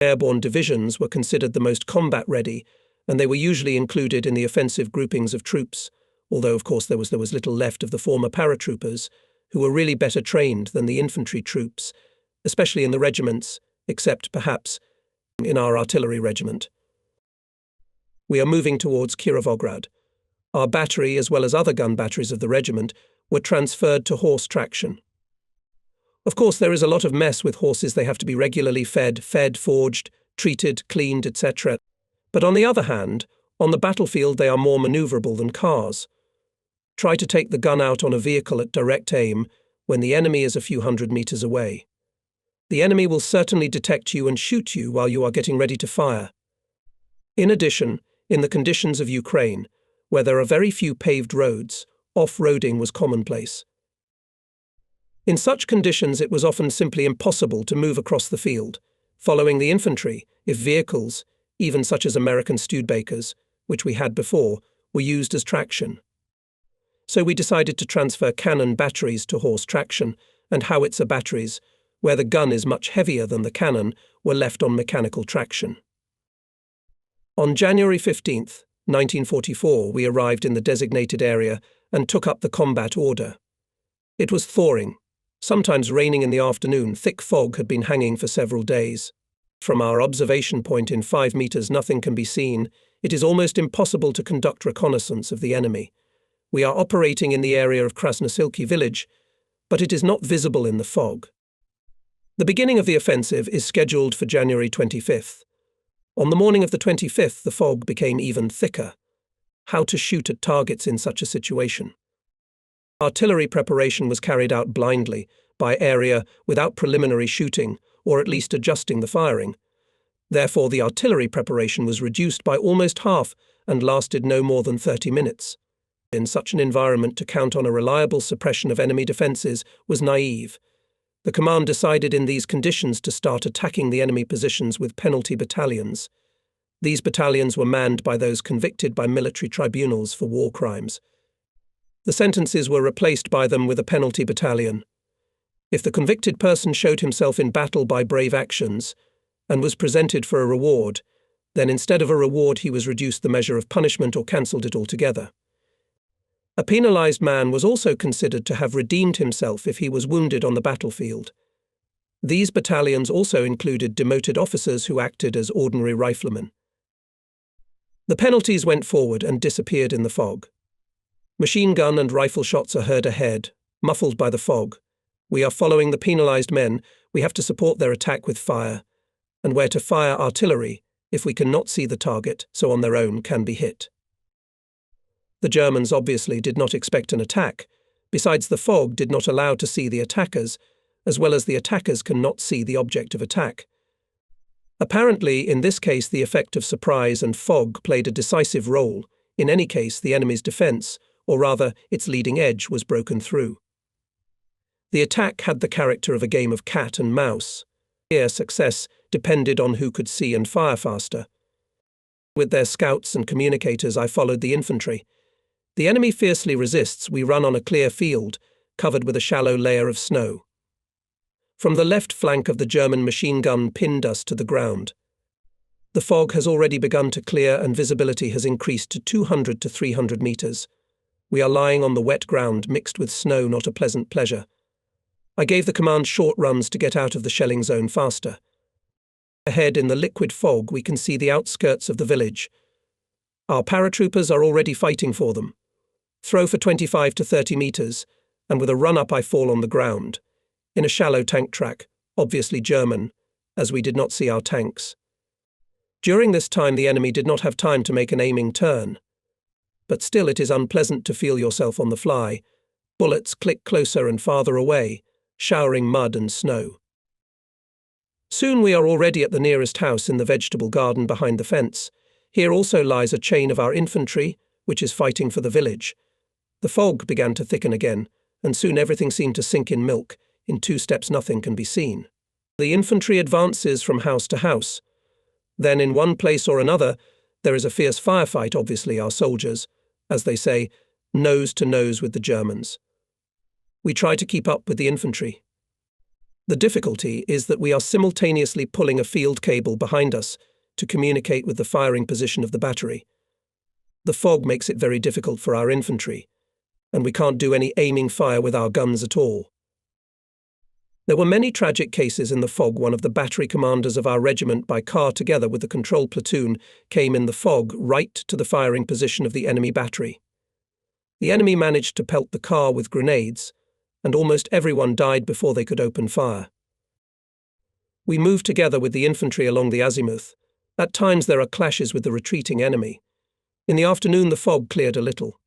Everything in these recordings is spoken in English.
Airborne divisions were considered the most combat-ready, and they were usually included in the offensive groupings of troops, although of course there was little left of the former paratroopers, who were really better trained than the infantry troops, especially in the regiments, except, perhaps, in our artillery regiment. We are moving towards Kirovograd. Our battery, as well as other gun batteries of the regiment, were transferred to horse traction. Of course, there is a lot of mess with horses. They have to be regularly fed, forged, treated, cleaned, etc. But on the other hand, on the battlefield they are more maneuverable than cars. Try to take the gun out on a vehicle at direct aim when the enemy is a few hundred meters away. The enemy will certainly detect you and shoot you while you are getting ready to fire. In addition, in the conditions of Ukraine, where there are very few paved roads, off-roading was commonplace. In such conditions it was often simply impossible to move across the field, following the infantry, if vehicles, even such as American Studebakers, which we had before, were used as traction. So we decided to transfer cannon batteries to horse traction, and howitzer batteries, where the gun is much heavier than the cannon, were left on mechanical traction. On January 15th, 1944, we arrived in the designated area and took up the combat order. It was thawing, sometimes raining in the afternoon. Thick fog had been hanging for several days. From our observation point in 5 meters nothing can be seen. It is almost impossible to conduct reconnaissance of the enemy. We are operating in the area of Krasnosilki village, but it is not visible in the fog. The beginning of the offensive is scheduled for January 25th. On the morning of the 25th, the fog became even thicker. How to shoot at targets in such a situation? Artillery preparation was carried out blindly, by area, without preliminary shooting, or at least adjusting the firing. Therefore, the artillery preparation was reduced by almost half and lasted no more than 30 minutes. In such an environment, to count on a reliable suppression of enemy defences was naive. The command decided in these conditions to start attacking the enemy positions with penalty battalions. These battalions were manned by those convicted by military tribunals for war crimes. The sentences were replaced by them with a penalty battalion. If the convicted person showed himself in battle by brave actions and was presented for a reward, then instead of a reward he was reduced the measure of punishment or cancelled it altogether. A penalized man was also considered to have redeemed himself if he was wounded on the battlefield. These battalions also included demoted officers who acted as ordinary riflemen. The penalties went forward and disappeared in the fog. Machine gun and rifle shots are heard ahead, muffled by the fog. We are following the penalized men. We have to support their attack with fire, and where to fire artillery if we cannot see the target, so on their own can be hit. The Germans obviously did not expect an attack. Besides, the fog did not allow to see the attackers, as well as the attackers cannot see the object of attack. Apparently, in this case, the effect of surprise and fog played a decisive role. In any case, the enemy's defence, or rather its leading edge, was broken through. The attack had the character of a game of cat and mouse. Here, success depended on who could see and fire faster. With their scouts and communicators, I followed the infantry. The enemy fiercely resists. We run on a clear field, covered with a shallow layer of snow. From the left flank of the German machine gun pinned us to the ground. The fog has already begun to clear and visibility has increased to 200 to 300 meters. We are lying on the wet ground mixed with snow, not a pleasant pleasure. I gave the command short runs to get out of the shelling zone faster. Ahead in the liquid fog we can see the outskirts of the village. Our paratroopers are already fighting for them. Throw for 25 to 30 meters, and with a run-up I fall on the ground, in a shallow tank track, obviously German, as we did not see our tanks. During this time the enemy did not have time to make an aiming turn. But still it is unpleasant to feel yourself on the fly. Bullets click closer and farther away, showering mud and snow. Soon we are already at the nearest house in the vegetable garden behind the fence. Here also lies a chain of our infantry, which is fighting for the village. The fog began to thicken again, and soon everything seemed to sink in milk. In 2 steps nothing can be seen. The infantry advances from house to house. Then in one place or another, there is a fierce firefight. Obviously our soldiers, as they say, nose to nose with the Germans. We try to keep up with the infantry. The difficulty is that we are simultaneously pulling a field cable behind us to communicate with the firing position of the battery. The fog makes it very difficult for our infantry, and we can't do any aiming fire with our guns at all. There were many tragic cases in the fog. One of the battery commanders of our regiment by car together with the control platoon came in the fog right to the firing position of the enemy battery. The enemy managed to pelt the car with grenades, and almost everyone died before they could open fire. We moved together with the infantry along the azimuth. At times there are clashes with the retreating enemy. In the afternoon the fog cleared a little.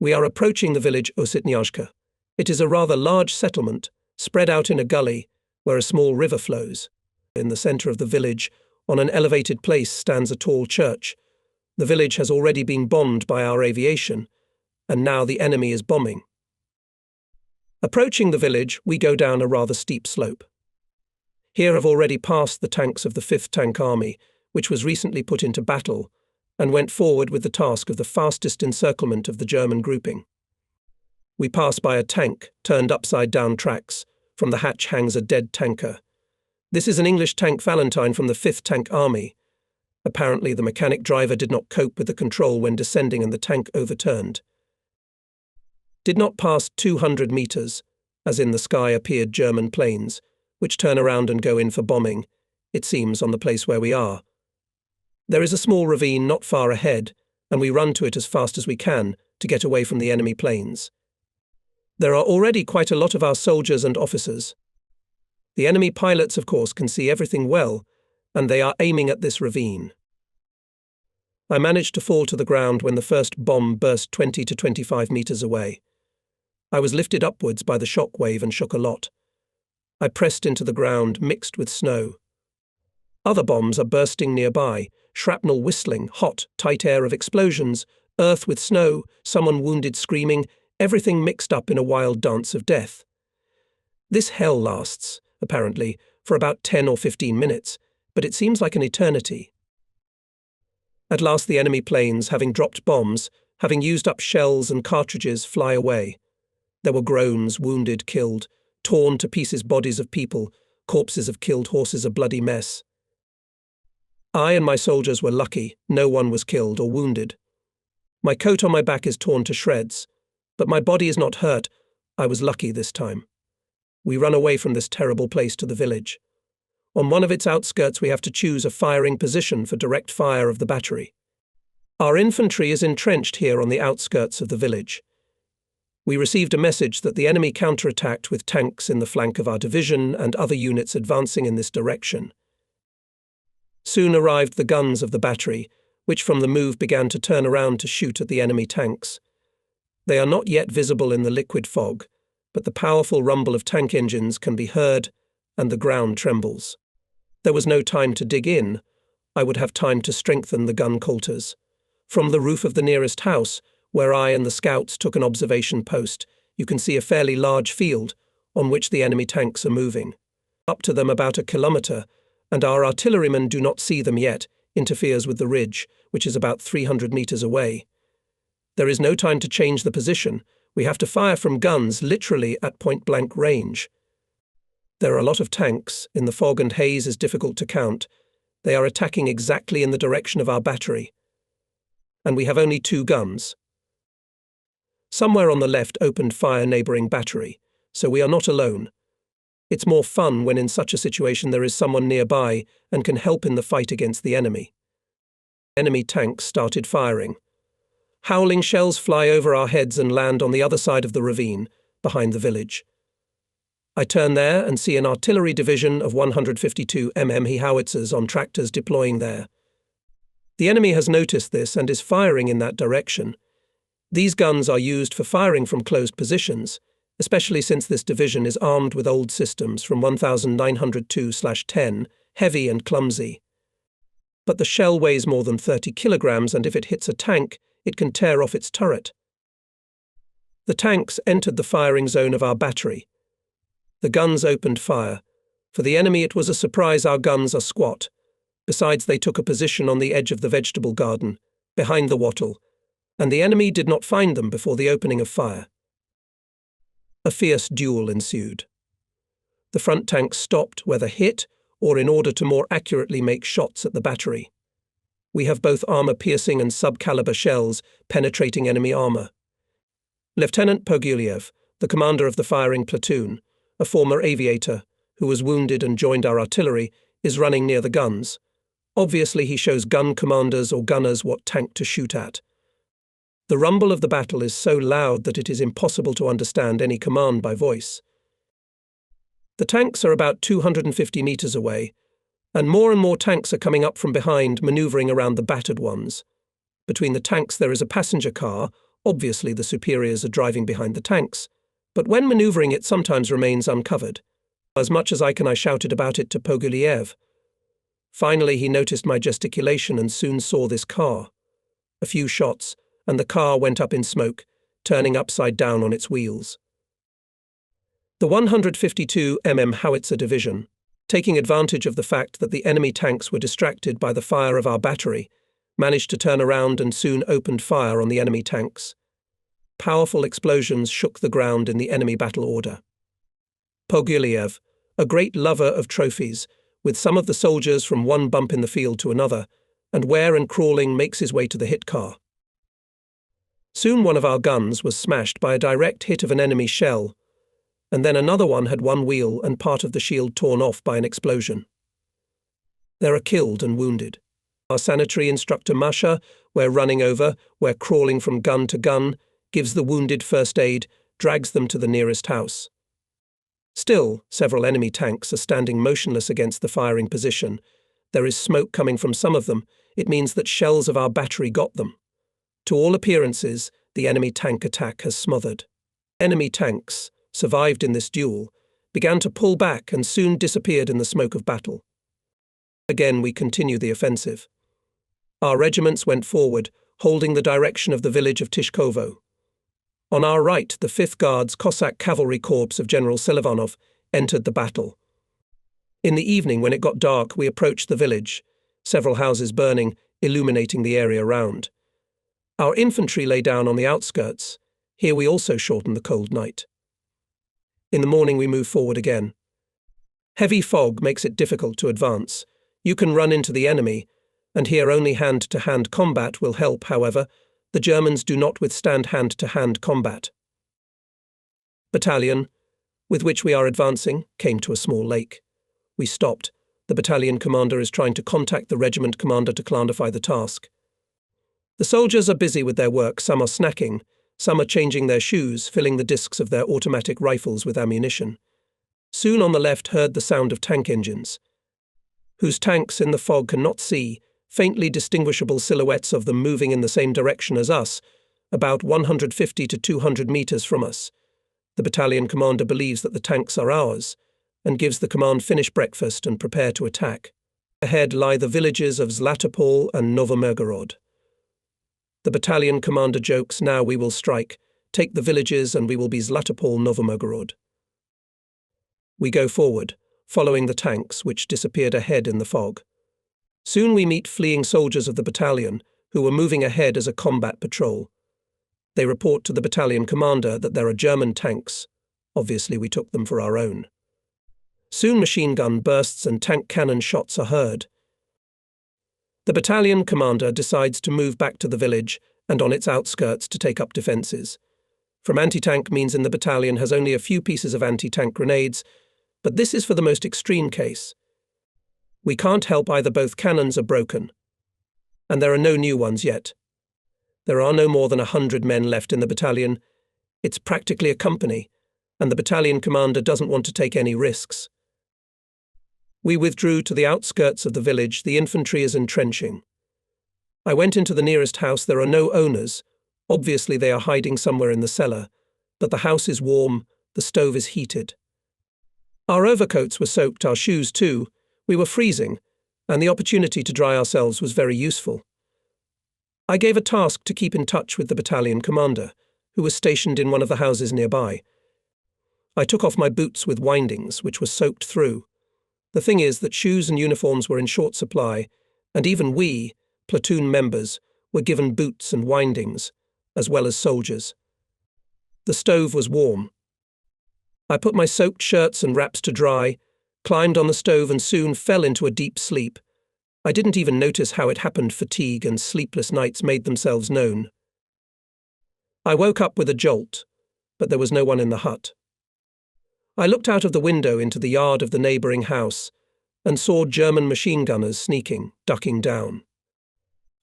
We are approaching the village Ositnyazhka. It is a rather large settlement, spread out in a gully where a small river flows. In the centre of the village, on an elevated place, stands a tall church. The village has already been bombed by our aviation, and now the enemy is bombing. Approaching the village, we go down a rather steep slope. Here have already passed the tanks of the 5th Tank Army, which was recently put into battle, and went forward with the task of the fastest encirclement of the German grouping. We pass by a tank, turned upside-down tracks. From the hatch hangs a dead tanker. This is an English tank Valentine from the 5th Tank Army. Apparently the mechanic driver did not cope with the control when descending and the tank overturned. Did not pass 200 meters, as in the sky appeared German planes, which turn around and go in for bombing, it seems, on the place where we are. There is a small ravine not far ahead, and we run to it as fast as we can to get away from the enemy planes. There are already quite a lot of our soldiers and officers. The enemy pilots, of course, can see everything well, and they are aiming at this ravine. I managed to fall to the ground when the first bomb burst 20 to 25 meters away. I was lifted upwards by the shock wave and shook a lot. I pressed into the ground, mixed with snow. Other bombs are bursting nearby, shrapnel whistling, hot, tight air of explosions, earth with snow, someone wounded screaming, everything mixed up in a wild dance of death. This hell lasts, apparently, for about 10 or 15 minutes, but it seems like an eternity. At last the enemy planes, having dropped bombs, having used up shells and cartridges, fly away. There were groans, wounded, killed, torn to pieces bodies of people, corpses of killed horses, a bloody mess. I and my soldiers were lucky, no one was killed or wounded. My coat on my back is torn to shreds, but my body is not hurt. I was lucky this time. We run away from this terrible place to the village. On one of its outskirts we have to choose a firing position for direct fire of the battery. Our infantry is entrenched here on the outskirts of the village. We received a message that the enemy counterattacked with tanks in the flank of our division and other units advancing in this direction. Soon arrived the guns of the battery, which from the move began to turn around to shoot at the enemy tanks. They are not yet visible in the liquid fog, but the powerful rumble of tank engines can be heard, and the ground trembles. There was no time to dig in. I would have time to strengthen the gun coulters. From the roof of the nearest house, where I and the scouts took an observation post, you can see a fairly large field on which the enemy tanks are moving. Up to them about a kilometre, and our artillerymen do not see them yet, interferes with the ridge, which is about 300 meters away. There is no time to change the position. We have to fire from guns literally at point-blank range. There are a lot of tanks. In the fog and haze is difficult to count. They are attacking exactly in the direction of our battery. And we have only 2 guns. Somewhere on the left opened fire neighbouring battery, so we are not alone. It's more fun when in such a situation there is someone nearby and can help in the fight against the enemy. Enemy tanks started firing. Howling shells fly over our heads and land on the other side of the ravine, behind the village. I turn there and see an artillery division of 152 mm howitzers on tractors deploying there. The enemy has noticed this and is firing in that direction. These guns are used for firing from closed positions, especially since this division is armed with old systems from 1902/10, heavy and clumsy. But the shell weighs more than 30 kilograms, and if it hits a tank, it can tear off its turret. The tanks entered the firing zone of our battery. The guns opened fire. For the enemy it was a surprise our guns are squat. Besides, they took a position on the edge of the vegetable garden, behind the wattle, and the enemy did not find them before the opening of fire. A fierce duel ensued. The front tanks stopped, whether hit or in order to more accurately make shots at the battery. We have both armor-piercing and sub-caliber shells penetrating enemy armor. Lieutenant Poguliev, the commander of the firing platoon, a former aviator who was wounded and joined our artillery, is running near the guns. Obviously, he shows gun commanders or gunners what tank to shoot at. The rumble of the battle is so loud that it is impossible to understand any command by voice. The tanks are about 250 meters away, and more tanks are coming up from behind, maneuvering around the battered ones. Between the tanks there is a passenger car. Obviously the superiors are driving behind the tanks, but when maneuvering it sometimes remains uncovered. As much as I shouted about it to Poguliev. Finally he noticed my gesticulation and soon saw this car. A few shots, and the car went up in smoke, turning upside down on its wheels. The 152 mm Howitzer Division, taking advantage of the fact that the enemy tanks were distracted by the fire of our battery, managed to turn around and soon opened fire on the enemy tanks. Powerful explosions shook the ground in the enemy battle order. Poguliev, a great lover of trophies, with some of the soldiers from one bump in the field to another, and where and crawling makes his way to the hit car. Soon one of our guns was smashed by a direct hit of an enemy shell, and then another one had one wheel and part of the shield torn off by an explosion. There are killed and wounded. Our sanitary instructor Masha, we're running over, we're crawling from gun to gun, gives the wounded first aid, drags them to the nearest house. Still, several enemy tanks are standing motionless against the firing position. There is smoke coming from some of them. It means that shells of our battery got them. To all appearances, the enemy tank attack has smothered. Enemy tanks, survived in this duel, began to pull back and soon disappeared in the smoke of battle. Again we continue the offensive. Our regiments went forward, holding the direction of the village of Tishkovo. On our right, the 5th Guards Cossack Cavalry Corps of General Selivanov entered the battle. In the evening, when it got dark, we approached the village, several houses burning, illuminating the area round. Our infantry lay down on the outskirts. Here we also shortened the cold night. In the morning we move forward again. Heavy fog makes it difficult to advance. You can run into the enemy, and here only hand-to-hand combat will help, however. The Germans do not withstand hand-to-hand combat. Battalion, with which we are advancing, came to a small lake. We stopped. The battalion commander is trying to contact the regiment commander to clarify the task. The soldiers are busy with their work. Some are snacking. Some are changing their shoes, filling the discs of their automatic rifles with ammunition. Soon on the left heard the sound of tank engines, whose tanks in the fog cannot see, faintly distinguishable silhouettes of them moving in the same direction as us, about 150 to 200 meters from us. The battalion commander believes that the tanks are ours, and gives the command finish breakfast and prepare to attack. Ahead lie the villages of Zlatopol and Novomirgorod. The battalion commander jokes, now we will strike, take the villages and we will be Zlatopol, Novomirgorod. We go forward, following the tanks which disappeared ahead in the fog. Soon we meet fleeing soldiers of the battalion who were moving ahead as a combat patrol. They report to the battalion commander that there are German tanks. Obviously we took them for our own. Soon machine gun bursts and tank cannon shots are heard. The battalion commander decides to move back to the village and on its outskirts to take up defences. From anti-tank means in the battalion has only a few pieces of anti-tank grenades, but this is for the most extreme case. We can't help either, both cannons are broken, and there are no new ones yet. There are no more than 100 men left in the battalion. It's practically a company, and the battalion commander doesn't want to take any risks. We withdrew to the outskirts of the village. The infantry is entrenching. I went into the nearest house. There are no owners. Obviously they are hiding somewhere in the cellar, but the house is warm, the stove is heated. Our overcoats were soaked, our shoes too. We were freezing, and the opportunity to dry ourselves was very useful. I gave a task to keep in touch with the battalion commander, who was stationed in one of the houses nearby. I took off my boots with windings, which were soaked through. The thing is that shoes and uniforms were in short supply, and even we, platoon members, were given boots and windings, as well as soldiers. The stove was warm. I put my soaked shirts and wraps to dry, climbed on the stove and soon fell into a deep sleep. I didn't even notice how it happened. Fatigue and sleepless nights made themselves known. I woke up with a jolt, but there was no one in the hut. I looked out of the window into the yard of the neighbouring house and saw German machine gunners sneaking, ducking down.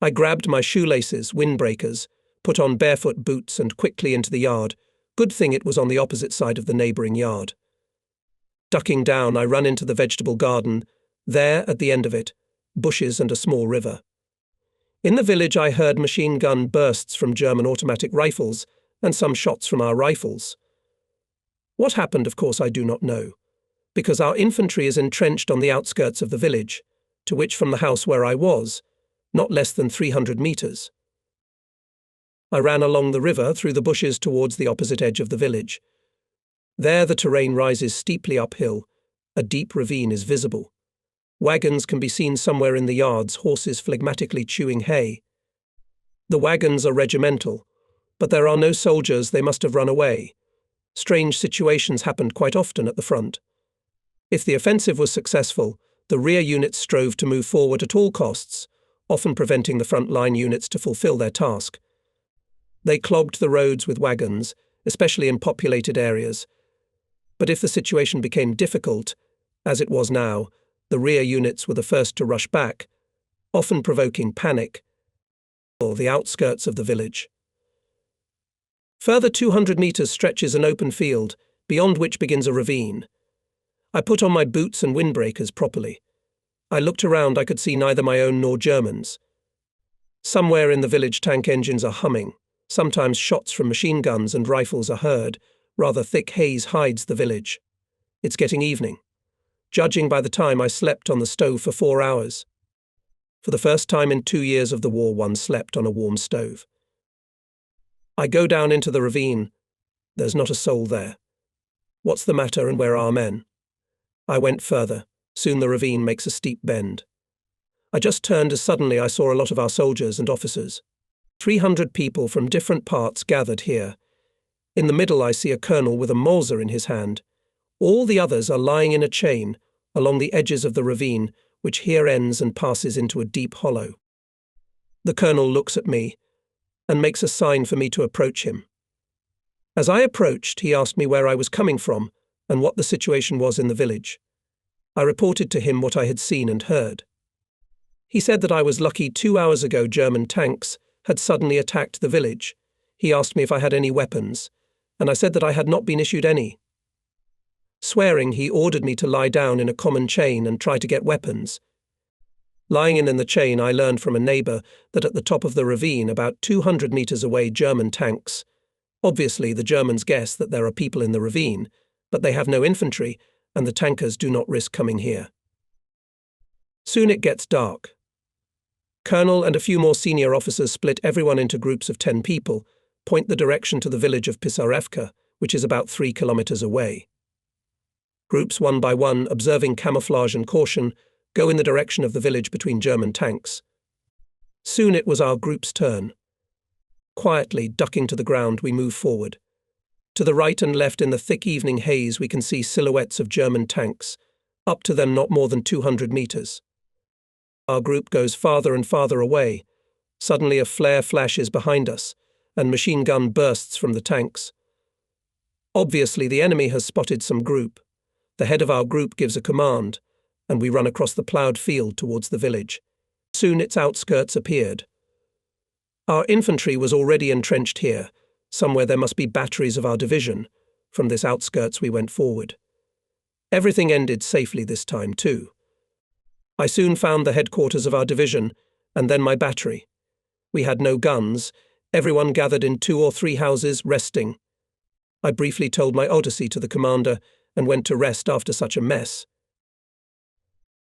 I grabbed my shoelaces, windbreakers, put on barefoot boots and quickly into the yard. Good thing it was on the opposite side of the neighbouring yard. Ducking down, I ran into the vegetable garden. There, at the end of it, bushes and a small river. In the village I heard machine gun bursts from German automatic rifles and some shots from our rifles. What happened, of course, I do not know, because our infantry is entrenched on the outskirts of the village, to which from the house where I was, not less than 300 metres. I ran along the river through the bushes towards the opposite edge of the village. There the terrain rises steeply uphill. A deep ravine is visible. Wagons can be seen somewhere in the yards, horses phlegmatically chewing hay. The wagons are regimental, but there are no soldiers. They must have run away. Strange situations happened quite often at the front. If the offensive was successful, the rear units strove to move forward at all costs, often preventing the front line units to fulfill their task. They clogged the roads with wagons, especially in populated areas. But if the situation became difficult, as it was now, the rear units were the first to rush back, often provoking panic, or the outskirts of the village. Further 200 metres stretches an open field, beyond which begins a ravine. I put on my boots and windbreakers properly. I looked around. I could see neither my own nor Germans. Somewhere in the village tank engines are humming. Sometimes shots from machine guns and rifles are heard. Rather thick haze hides the village. It's getting evening. Judging by the time, I slept on the stove for 4 hours. For the first time in 2 years of the war, one slept on a warm stove. I go down into the ravine. There's not a soul there. What's the matter and where are our men? I went further. Soon the ravine makes a steep bend. I just turned as suddenly I saw a lot of our soldiers and officers. 300 people from different parts gathered here. In the middle I see a colonel with a Mauser in his hand. All the others are lying in a chain along the edges of the ravine, which here ends and passes into a deep hollow. The colonel looks at me and makes a sign for me to approach him. As I approached, he asked me where I was coming from and what the situation was in the village. I reported to him what I had seen and heard. He said that I was lucky 2 hours ago German tanks had suddenly attacked the village. He asked me if I had any weapons, and I said that I had not been issued any. Swearing, he ordered me to lie down in a common chain and try to get weapons. Lying in the chain, I learned from a neighbour that at the top of the ravine, about 200 metres away, German tanks. Obviously, the Germans guess that there are people in the ravine, but they have no infantry, and the tankers do not risk coming here. Soon it gets dark. Colonel and a few more senior officers split everyone into groups of 10 people, point the direction to the village of Pisarevka, which is about 3 kilometres away. Groups one by one, observing camouflage and caution, go in the direction of the village between German tanks. Soon it was our group's turn. Quietly, ducking to the ground, we move forward. To the right and left in the thick evening haze we can see silhouettes of German tanks, up to them not more than 200 metres. Our group goes farther and farther away. Suddenly a flare flashes behind us, and machine gun bursts from the tanks. Obviously the enemy has spotted some group. The head of our group gives a command, and we run across the ploughed field towards the village. Soon its outskirts appeared. Our infantry was already entrenched here. Somewhere there must be batteries of our division. From this outskirts we went forward. Everything ended safely this time too. I soon found the headquarters of our division, and then my battery. We had no guns. Everyone gathered in 2 or 3 houses, resting. I briefly told my Odyssey to the commander and went to rest after such a mess.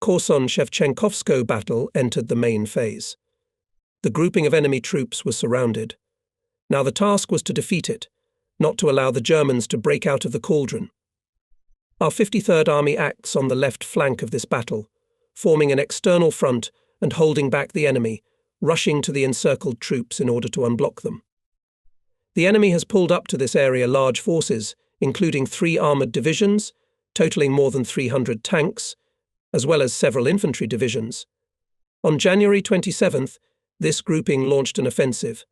Korsun-Shevchenkovsky battle entered the main phase. The grouping of enemy troops was surrounded. Now the task was to defeat it, not to allow the Germans to break out of the cauldron. Our 53rd Army acts on the left flank of this battle, forming an external front and holding back the enemy, rushing to the encircled troops in order to unblock them. The enemy has pulled up to this area large forces, including 3 armoured divisions, totalling more than 300 tanks, as well as several infantry divisions. On January 27th, this grouping launched an offensive.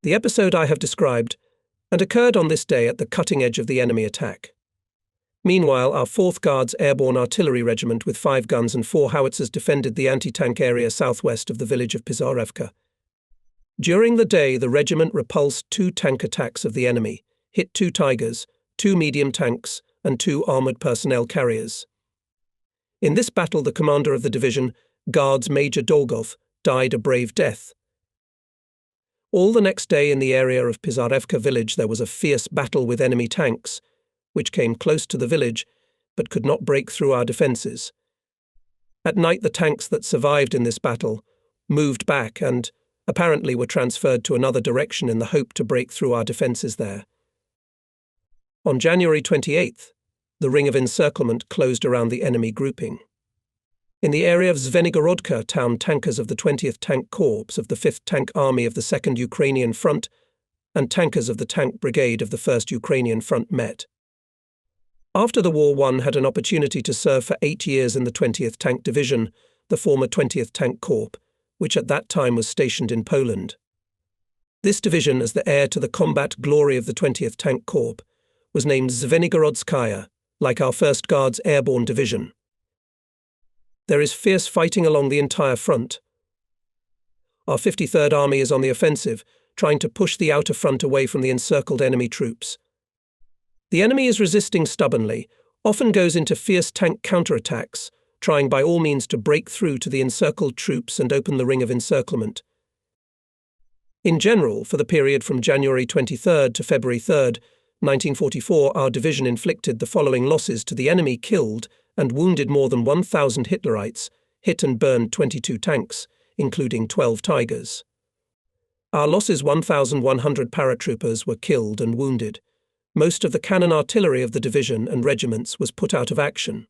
The episode I have described and occurred on this day at the cutting edge of the enemy attack. Meanwhile, our 4th Guards Airborne Artillery Regiment with 5 guns and 4 howitzers defended the anti-tank area southwest of the village of Pisarevka. During the day, the regiment repulsed 2 tank attacks of the enemy, hit 2 Tigers, 2 medium tanks, and 2 armoured personnel carriers. In this battle, the commander of the division, Guards Major Dolgov, died a brave death. All the next day in the area of Pisarevka village there was a fierce battle with enemy tanks, which came close to the village but could not break through our defences. At night the tanks that survived in this battle moved back and apparently were transferred to another direction in the hope to break through our defences there. On January 28th, the ring of encirclement closed around the enemy grouping. In the area of Zvenigorodka town, tankers of the 20th Tank Corps of the 5th Tank Army of the 2nd Ukrainian Front and tankers of the Tank Brigade of the 1st Ukrainian Front met. After the war, one had an opportunity to serve for 8 years in the 20th Tank Division, the former 20th Tank Corps, which at that time was stationed in Poland. This division, as the heir to the combat glory of the 20th Tank Corps, was named Zvenigorodskaya, like our 1st Guards Airborne Division. There is fierce fighting along the entire front. Our 53rd Army is on the offensive, trying to push the outer front away from the encircled enemy troops. The enemy is resisting stubbornly, often goes into fierce tank counterattacks, trying by all means to break through to the encircled troops and open the ring of encirclement. In general, for the period from January 23rd to February 3rd, 1944, our division inflicted the following losses to the enemy: killed and wounded more than 1,000 Hitlerites, hit and burned 22 tanks, including 12 Tigers. Our losses: 1,100 paratroopers were killed and wounded. Most of the cannon artillery of the division and regiments was put out of action.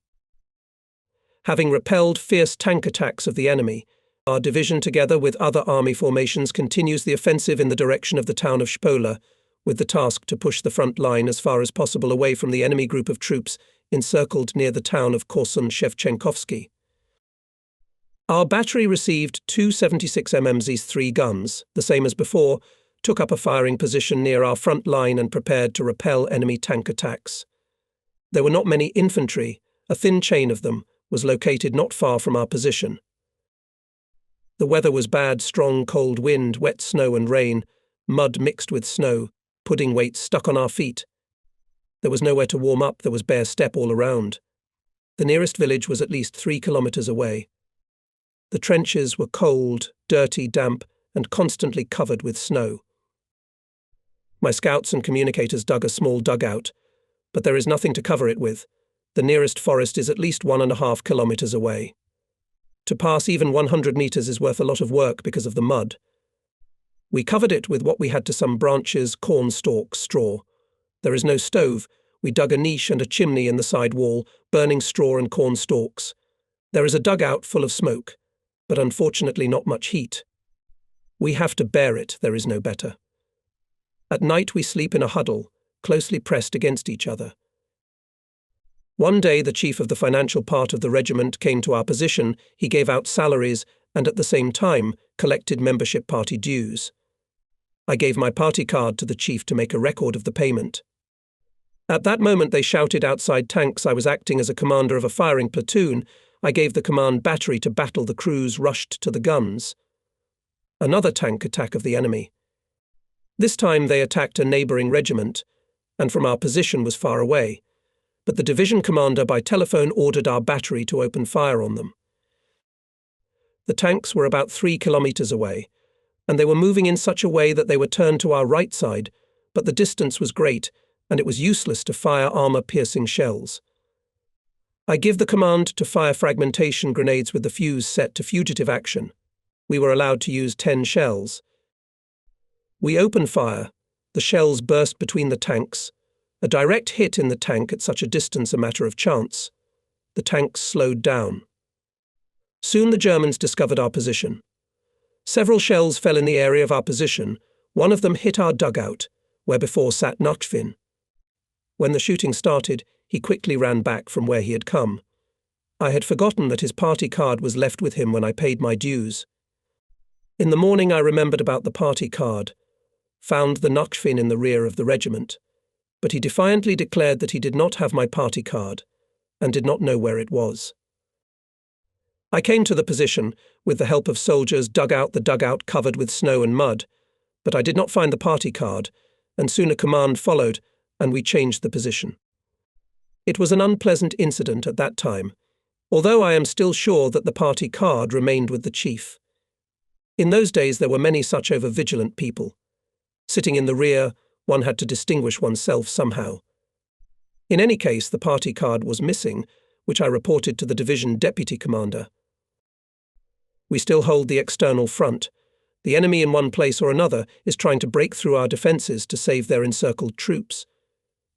Having repelled fierce tank attacks of the enemy, our division, together with other army formations, continues the offensive in the direction of the town of Spola, with the task to push the front line as far as possible away from the enemy group of troops encircled near the town of Korsun-Shevchenkovsky. Our battery received 2 76 mm's 3 guns, the same as before, took up a firing position near our front line and prepared to repel enemy tank attacks. There were not many infantry. A thin chain of them was located not far from our position. The weather was bad: strong cold wind, wet snow and rain, mud mixed with snow, pudding weights stuck on our feet. There was nowhere to warm up, there was bare steppe all around. The nearest village was at least 3 kilometers away. The trenches were cold, dirty, damp, and constantly covered with snow. My scouts and communicators dug a small dugout, but there is nothing to cover it with. The nearest forest is at least 1.5 kilometers away. To pass even 100 meters is worth a lot of work because of the mud. We covered it with what we had: to some branches, corn stalks, straw. There is no stove. We dug a niche and a chimney in the side wall, burning straw and corn stalks. There is a dugout full of smoke, but unfortunately not much heat. We have to bear it, there is no better. At night we sleep in a huddle, closely pressed against each other. One day the chief of the financial part of the regiment came to our position. He gave out salaries and at the same time collected membership party dues. I gave my party card to the chief to make a record of the payment. At that moment they shouted outside tanks. I was acting as a commander of a firing platoon. I gave the command battery to battle. The crews rushed to the guns. Another tank attack of the enemy. This time they attacked a neighbouring regiment, and from our position was far away, but the division commander by telephone ordered our battery to open fire on them. The tanks were about 3 kilometers away, and they were moving in such a way that they were turned to our right side, but the distance was great, and it was useless to fire armour-piercing shells. I give the command to fire fragmentation grenades with the fuse set to fugitive action. We were allowed to use 10 shells. We opened fire. The shells burst between the tanks. A direct hit in the tank at such a distance a matter of chance. The tanks slowed down. Soon the Germans discovered our position. Several shells fell in the area of our position. One of them hit our dugout, where before sat Nakvin. When the shooting started, he quickly ran back from where he had come. I had forgotten that his party card was left with him when I paid my dues. In the morning I remembered about the party card, found the Nakshfin in the rear of the regiment, but he defiantly declared that he did not have my party card and did not know where it was. I came to the position, with the help of soldiers, dug out the dugout covered with snow and mud, but I did not find the party card, and soon a command followed, and we changed the position. It was an unpleasant incident at that time, although I am still sure that the party card remained with the chief. In those days there were many such over-vigilant people. Sitting in the rear, one had to distinguish oneself somehow. In any case, the party card was missing, which I reported to the division deputy commander. We still hold the external front. The enemy in one place or another is trying to break through our defences to save their encircled troops.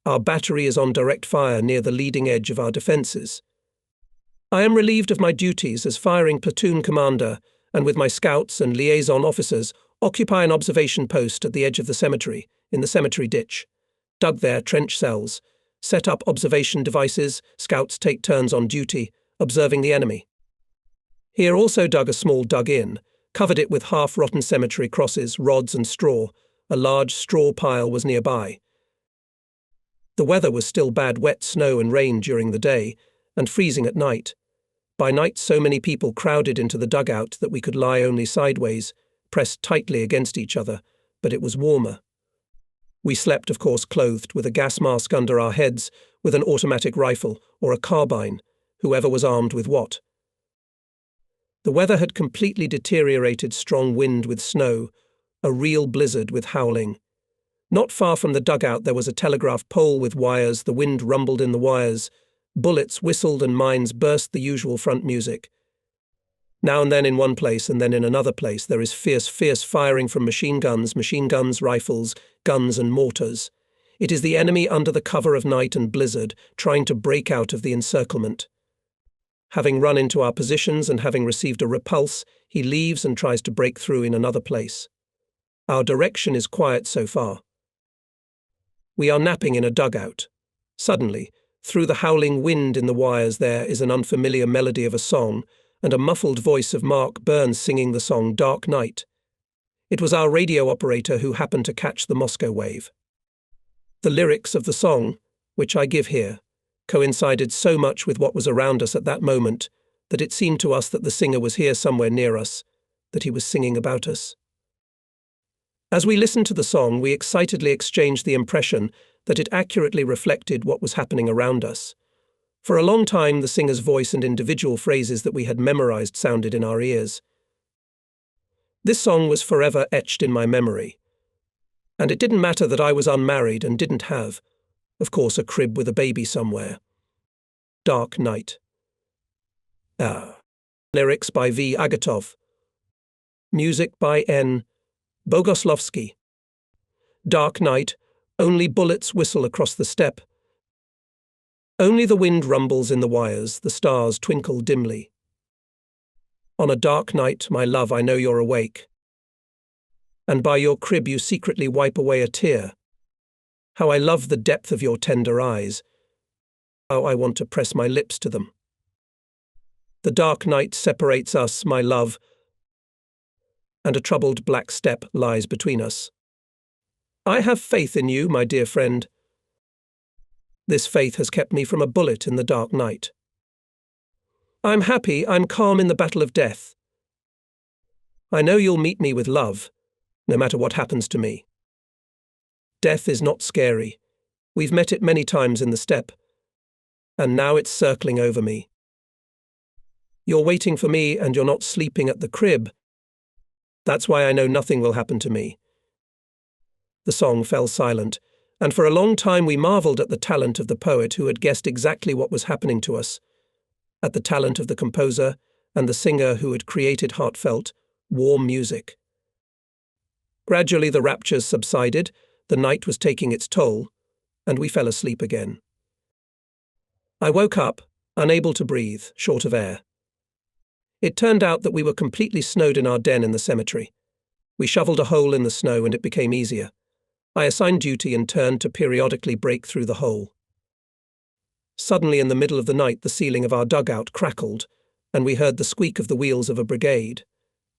Our battery is on direct fire near the leading edge of our defences. I am relieved of my duties as firing platoon commander, and with my scouts and liaison officers occupy an observation post at the edge of the cemetery, in the cemetery ditch. Dug there trench cells, set up observation devices, scouts take turns on duty, observing the enemy. Here also dug a small dug-in, covered it with half-rotten cemetery crosses, rods and straw. A large straw pile was nearby. The weather was still bad, wet snow and rain during the day, and freezing at night. By night so many people crowded into the dugout that we could lie only sideways, pressed tightly against each other, but it was warmer. We slept, of course, clothed with a gas mask under our heads, with an automatic rifle or a carbine, whoever was armed with what. The weather had completely deteriorated, strong wind with snow, a real blizzard with howling. Not far from the dugout there was a telegraph pole with wires, the wind rumbled in the wires, bullets whistled and mines burst, the usual front music. Now and then in one place and then in another place there is fierce firing from machine guns, rifles, guns and mortars. It is the enemy under the cover of night and blizzard, trying to break out of the encirclement. Having run into our positions and having received a repulse, he leaves and tries to break through in another place. Our direction is quiet so far. We are napping in a dugout. Suddenly, through the howling wind in the wires there is an unfamiliar melody of a song, and a muffled voice of Mark Burns singing the song Dark Night. It was our radio operator who happened to catch the Moscow wave. The lyrics of the song, which I give here, coincided so much with what was around us at that moment that it seemed to us that the singer was here somewhere near us, that he was singing about us. As we listened to the song, we excitedly exchanged the impression that it accurately reflected what was happening around us. For a long time, the singer's voice and individual phrases that we had memorized sounded in our ears. This song was forever etched in my memory. And it didn't matter that I was unmarried and didn't have, of course, a crib with a baby somewhere. Dark Night. Lyrics by V. Agatov. Music by N. Bogoslovsky. Dark night, only bullets whistle across the steppe. Only the wind rumbles in the wires, the stars twinkle dimly. On a dark night, my love, I know you're awake. And by your crib you secretly wipe away a tear. How I love the depth of your tender eyes. How I want to press my lips to them. The dark night separates us, my love, and a troubled black steppe lies between us. I have faith in you, my dear friend. This faith has kept me from a bullet in the dark night. I'm happy, I'm calm in the battle of death. I know you'll meet me with love, no matter what happens to me. Death is not scary. We've met it many times in the steppe, and now it's circling over me. You're waiting for me and you're not sleeping at the crib. That's why I know nothing will happen to me. The song fell silent, and for a long time we marvelled at the talent of the poet who had guessed exactly what was happening to us, at the talent of the composer and the singer who had created heartfelt, warm music. Gradually the raptures subsided, the night was taking its toll, and we fell asleep again. I woke up, unable to breathe, short of air. It turned out that we were completely snowed in our den in the cemetery. We shoveled a hole in the snow and it became easier. I assigned duty and turned to periodically break through the hole. Suddenly, in the middle of the night, the ceiling of our dugout crackled, and we heard the squeak of the wheels of a brigade.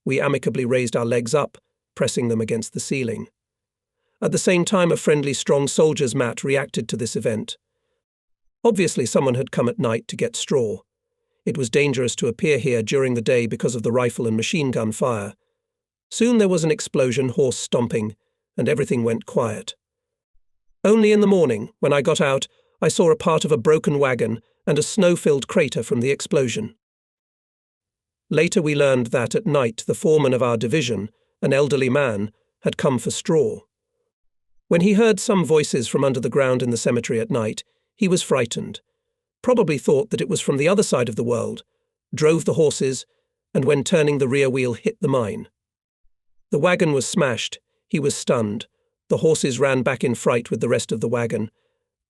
We amicably raised our legs up, pressing them against the ceiling. At the same time, a friendly, strong soldier's mat reacted to this event. Obviously, someone had come at night to get straw. It was dangerous to appear here during the day because of the rifle and machine gun fire. Soon there was an explosion, horse stomping, and everything went quiet. Only in the morning, when I got out, I saw a part of a broken wagon and a snow-filled crater from the explosion. Later we learned that at night the foreman of our division, an elderly man, had come for straw. When he heard some voices from under the ground in the cemetery at night, he was frightened, probably thought that it was from the other side of the world, drove the horses, and when turning the rear wheel hit the mine. The wagon was smashed, he was stunned, the horses ran back in fright with the rest of the wagon,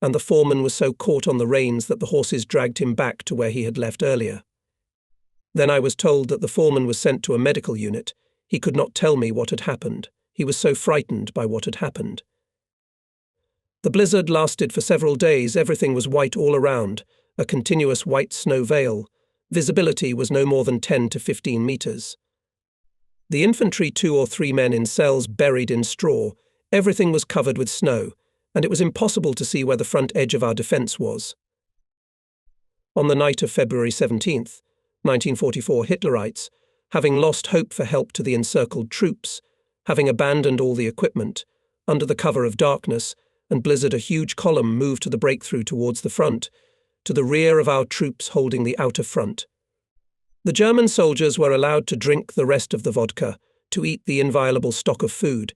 and the foreman was so caught on the reins that the horses dragged him back to where he had left earlier. Then I was told that the foreman was sent to a medical unit. He could not tell me what had happened. He was so frightened by what had happened. The blizzard lasted for several days. Everything was white all around, a continuous white snow veil. Visibility was no more than 10 to 15 meters. The infantry, 2 or 3 men in cells buried in straw. Everything was covered with snow, and it was impossible to see where the front edge of our defense was. On the night of February 17th, 1944, Hitlerites, having lost hope for help to the encircled troops, having abandoned all the equipment, under the cover of darkness and blizzard, a huge column moved to the breakthrough towards the front, to the rear of our troops holding the outer front. The German soldiers were allowed to drink the rest of the vodka, to eat the inviolable stock of food,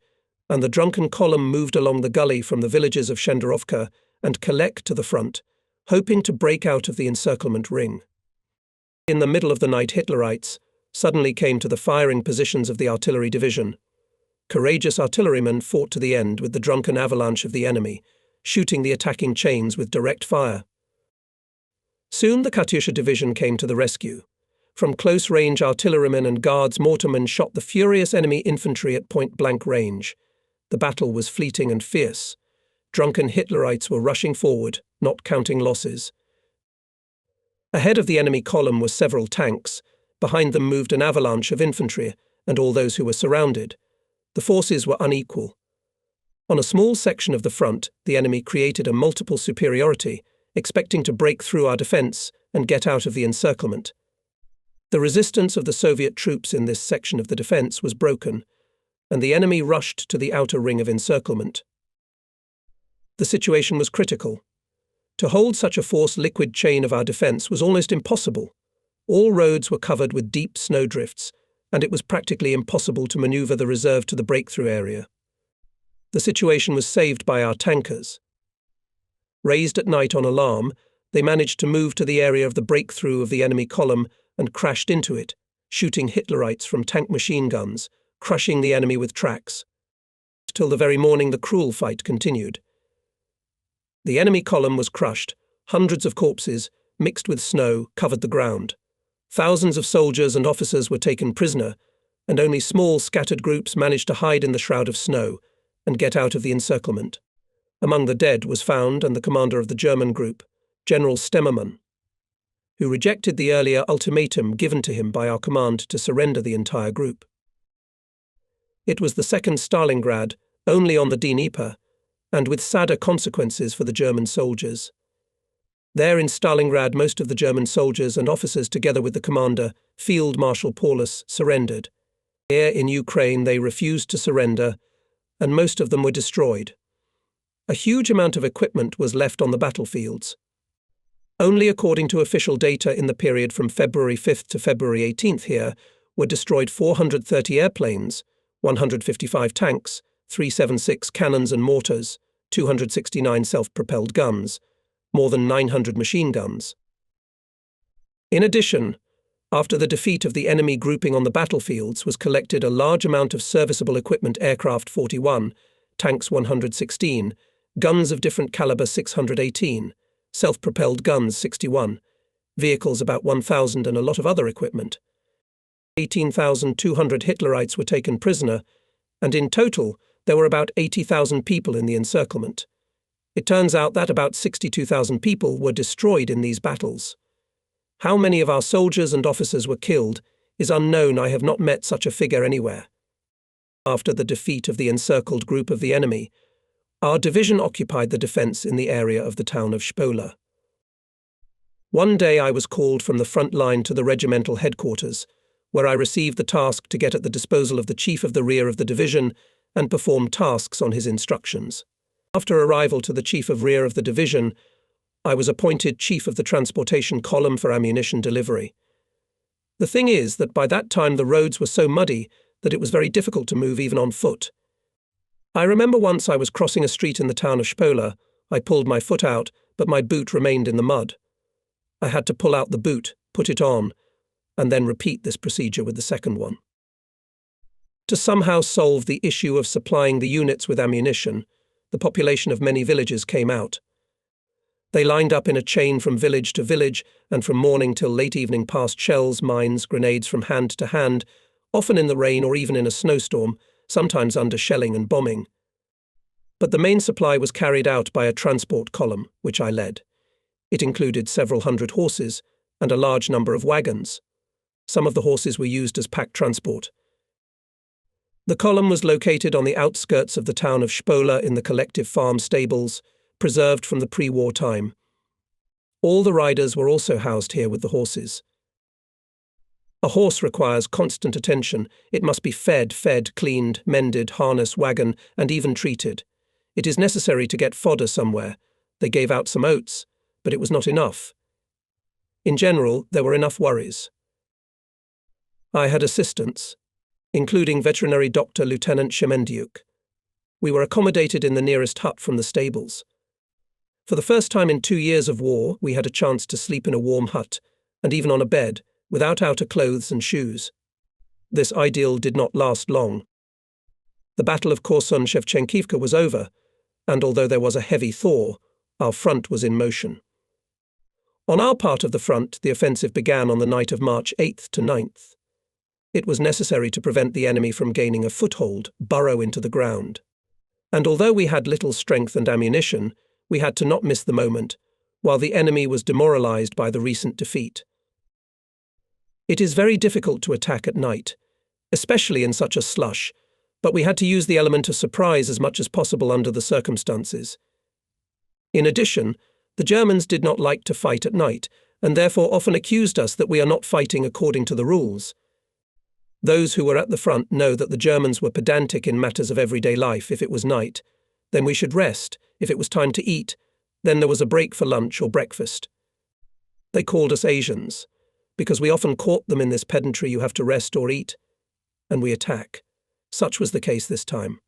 and the drunken column moved along the gully from the villages of Shenderovka and Kalek to the front, hoping to break out of the encirclement ring. In the middle of the night, Hitlerites suddenly came to the firing positions of the artillery division. Courageous artillerymen fought to the end with the drunken avalanche of the enemy, shooting the attacking chains with direct fire. Soon the Katyusha division came to the rescue. From close-range, artillerymen and guards mortarmen shot the furious enemy infantry at point-blank range. The battle was fleeting and fierce. Drunken Hitlerites were rushing forward, not counting losses. Ahead of the enemy column were several tanks. Behind them moved an avalanche of infantry and all those who were surrounded. The forces were unequal. On a small section of the front, the enemy created a multiple superiority, expecting to break through our defense and get out of the encirclement. The resistance of the Soviet troops in this section of the defense was broken, and the enemy rushed to the outer ring of encirclement. The situation was critical. To hold such a forced liquid chain of our defense was almost impossible. All roads were covered with deep snowdrifts, and it was practically impossible to maneuver the reserve to the breakthrough area. The situation was saved by our tankers. Raised at night on alarm, they managed to move to the area of the breakthrough of the enemy column and crashed into it, shooting Hitlerites from tank machine guns, crushing the enemy with tracks. Till the very morning, the cruel fight continued. The enemy column was crushed. Hundreds of corpses, mixed with snow, covered the ground. Thousands of soldiers and officers were taken prisoner, and only small scattered groups managed to hide in the shroud of snow and get out of the encirclement. Among the dead was found and the commander of the German group, General Stemmermann, who rejected the earlier ultimatum given to him by our command to surrender the entire group. It was the second Stalingrad, only on the Dnieper, and with sadder consequences for the German soldiers. There in Stalingrad, most of the German soldiers and officers, together with the commander, Field Marshal Paulus, surrendered. Here in Ukraine they refused to surrender, and most of them were destroyed. A huge amount of equipment was left on the battlefields. Only according to official data in the period from February 5th to February 18th here were destroyed 430 airplanes, 155 tanks, 376 cannons and mortars, 269 self-propelled guns, more than 900 machine guns. In addition, after the defeat of the enemy grouping on the battlefields was collected a large amount of serviceable equipment: aircraft 41, tanks 116, guns of different caliber 618, self-propelled guns 61, vehicles about 1,000 and a lot of other equipment. 18,200 Hitlerites were taken prisoner, and in total there were about 80,000 people in the encirclement. It turns out that about 62,000 people were destroyed in these battles. How many of our soldiers and officers were killed is unknown. I have not met such a figure anywhere. After the defeat of the encircled group of the enemy, our division occupied the defence in the area of the town of Spola. One day I was called from the front line to the regimental headquarters, where I received the task to get at the disposal of the chief of the rear of the division and perform tasks on his instructions. After arrival to the chief of rear of the division, I was appointed chief of the transportation column for ammunition delivery. The thing is that by that time the roads were so muddy that it was very difficult to move even on foot. I remember once I was crossing a street in the town of Spola. I pulled my foot out, but my boot remained in the mud. I had to pull out the boot, put it on, and then repeat this procedure with the second one. To somehow solve the issue of supplying the units with ammunition, the population of many villages came out. They lined up in a chain from village to village, and from morning till late evening passed shells, mines, grenades from hand to hand, often in the rain or even in a snowstorm, sometimes under shelling and bombing. But the main supply was carried out by a transport column, which I led. It included several hundred horses and a large number of wagons. Some of the horses were used as pack transport. The column was located on the outskirts of the town of Spola in the collective farm stables, preserved from the pre-war time. All the riders were also housed here with the horses. A horse requires constant attention. It must be fed, cleaned, mended, harnessed, wagon, and even treated. It is necessary to get fodder somewhere. They gave out some oats, but it was not enough. In general, there were enough worries. I had assistants, including veterinary doctor Lieutenant Shemendiuk. We were accommodated in the nearest hut from the stables. For the first time in 2 years of war, we had a chance to sleep in a warm hut, and even on a bed, without outer clothes and shoes. This idyll did not last long. The Battle of Korsun-Shevchenkovsky was over, and although there was a heavy thaw, our front was in motion. On our part of the front, the offensive began on the night of March 8th to 9th. It was necessary to prevent the enemy from gaining a foothold, burrow into the ground. And although we had little strength and ammunition, we had to not miss the moment, while the enemy was demoralized by the recent defeat. It is very difficult to attack at night, especially in such a slush, but we had to use the element of surprise as much as possible under the circumstances. In addition, the Germans did not like to fight at night, and therefore often accused us that we are not fighting according to the rules. Those who were at the front know that the Germans were pedantic in matters of everyday life. If it was night, then we should rest. If it was time to eat, then there was a break for lunch or breakfast. They called us Asians, because we often caught them in this pedantry: you have to rest or eat, and we attack. Such was the case this time.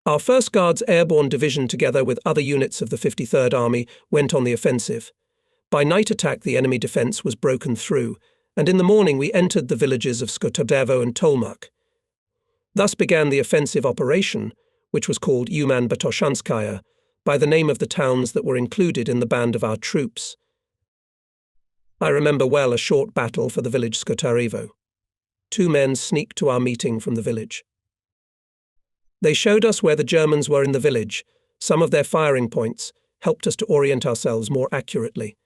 Our 1st Guards Airborne Division, together with other units of the 53rd Army, went on the offensive. By night attack the enemy defence was broken through, and in the morning we entered the villages of Skotodevo and Tolmak. Thus began the offensive operation, which was called Uman Batoshanskaya, by the name of the towns that were included in the band of our troops. I remember well a short battle for the village Skotarevo. 2 men sneaked to our meeting from the village. They showed us where the Germans were in the village. Some of their firing points helped us to orient ourselves more accurately.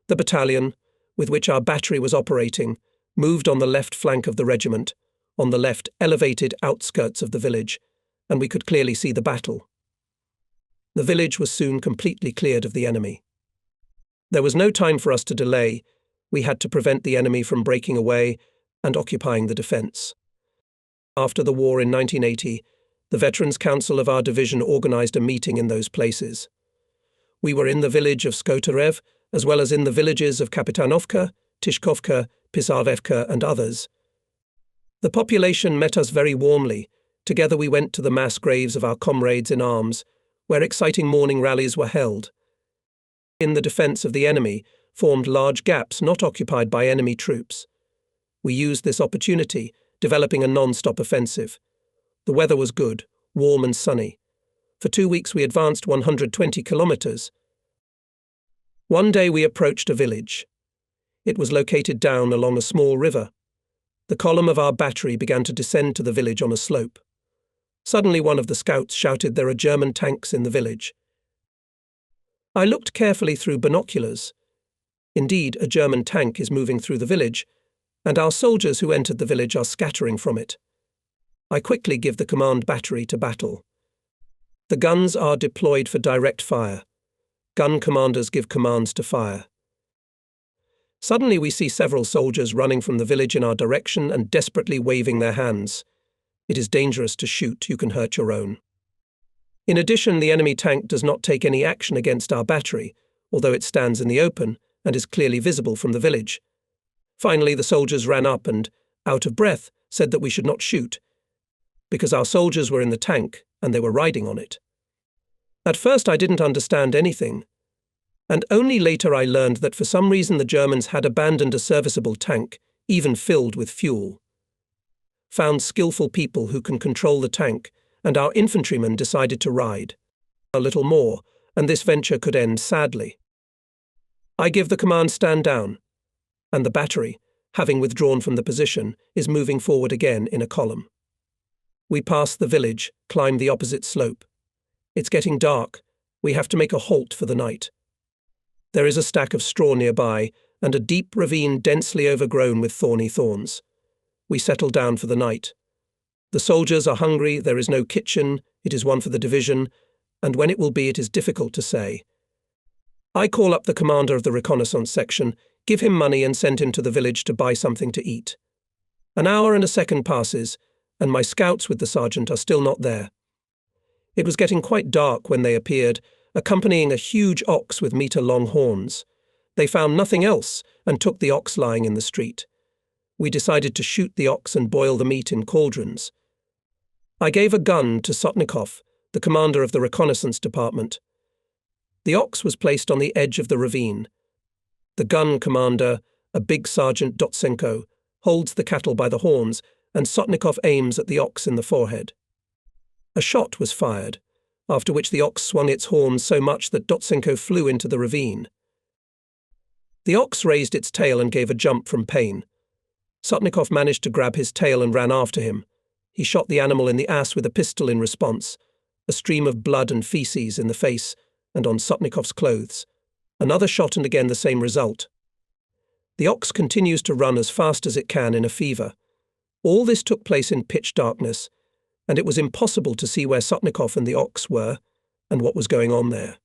The battalion, with which our battery was operating, moved on the left flank of the regiment, on the left elevated outskirts of the village, and we could clearly see the battle. The village was soon completely cleared of the enemy. There was no time for us to delay. We had to prevent the enemy from breaking away and occupying the defence. After the war in 1980, the Veterans Council of our division organised a meeting in those places. We were in the village of Skotarev, as well as in the villages of Kapitanovka, Tishkovka, Pisarevka and others. The population met us very warmly. Together we went to the mass graves of our comrades in arms, where exciting morning rallies were held. In the defence of the enemy formed large gaps not occupied by enemy troops. We used this opportunity, developing a non-stop offensive. The weather was good, warm and sunny. For 2 weeks we advanced 120 kilometres. One day we approached a village. It was located down along a small river. The column of our battery began to descend to the village on a slope. Suddenly one of the scouts shouted, "There are German tanks in the village." I looked carefully through binoculars. Indeed, a German tank is moving through the village, and our soldiers who entered the village are scattering from it. I quickly give the command battery to battle. The guns are deployed for direct fire. Gun commanders give commands to fire. Suddenly we see several soldiers running from the village in our direction and desperately waving their hands. It is dangerous to shoot, you can hurt your own. In addition, the enemy tank does not take any action against our battery, although it stands in the open and is clearly visible from the village. Finally, the soldiers ran up and, out of breath, said that we should not shoot, because our soldiers were in the tank and they were riding on it. At first I didn't understand anything, and only later I learned that for some reason the Germans had abandoned a serviceable tank, even filled with fuel. Found skillful people who can control the tank, and our infantrymen decided to ride a little more, and this venture could end sadly. I give the command, "Stand down," and the battery, having withdrawn from the position, is moving forward again in a column. We pass the village, climb the opposite slope. It's getting dark. We have to make a halt for the night. There is a stack of straw nearby, and a deep ravine densely overgrown with thorny thorns. We settle down for the night. The soldiers are hungry, there is no kitchen, it is one for the division, and when it will be it is difficult to say. I call up the commander of the Reconnaissance section, give him money and send him to the village to buy something to eat. An hour and a second passes, and my scouts with the sergeant are still not there. It was getting quite dark when they appeared, accompanying a huge ox with metre-long horns. They found nothing else and took the ox lying in the street. We decided to shoot the ox and boil the meat in cauldrons. I gave a gun to Sotnikov, the commander of the reconnaissance department. The ox was placed on the edge of the ravine. The gun commander, a big Sergeant Dotsenko, holds the cattle by the horns, and Sotnikov aims at the ox in the forehead. A shot was fired, after which the ox swung its horns so much that Dotsenko flew into the ravine. The ox raised its tail and gave a jump from pain. Sotnikov managed to grab his tail and ran after him. He shot the animal in the ass with a pistol in response. A stream of blood and feces in the face and on Sotnikov's clothes. Another shot and again the same result. The ox continues to run as fast as it can in a fever. All this took place in pitch darkness, and it was impossible to see where Sotnikov and the ox were and what was going on there.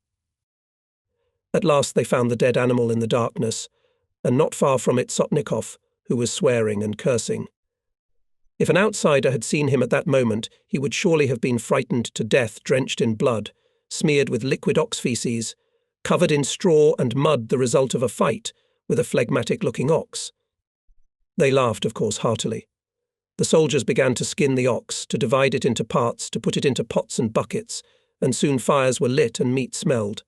At last they found the dead animal in the darkness, and not far from it Sotnikov, who was swearing and cursing. If an outsider had seen him at that moment, he would surely have been frightened to death, drenched in blood, smeared with liquid ox feces, covered in straw and mud, the result of a fight with a phlegmatic-looking ox. They laughed, of course, heartily. The soldiers began to skin the ox, to divide it into parts, to put it into pots and buckets, and soon fires were lit and meat smelled.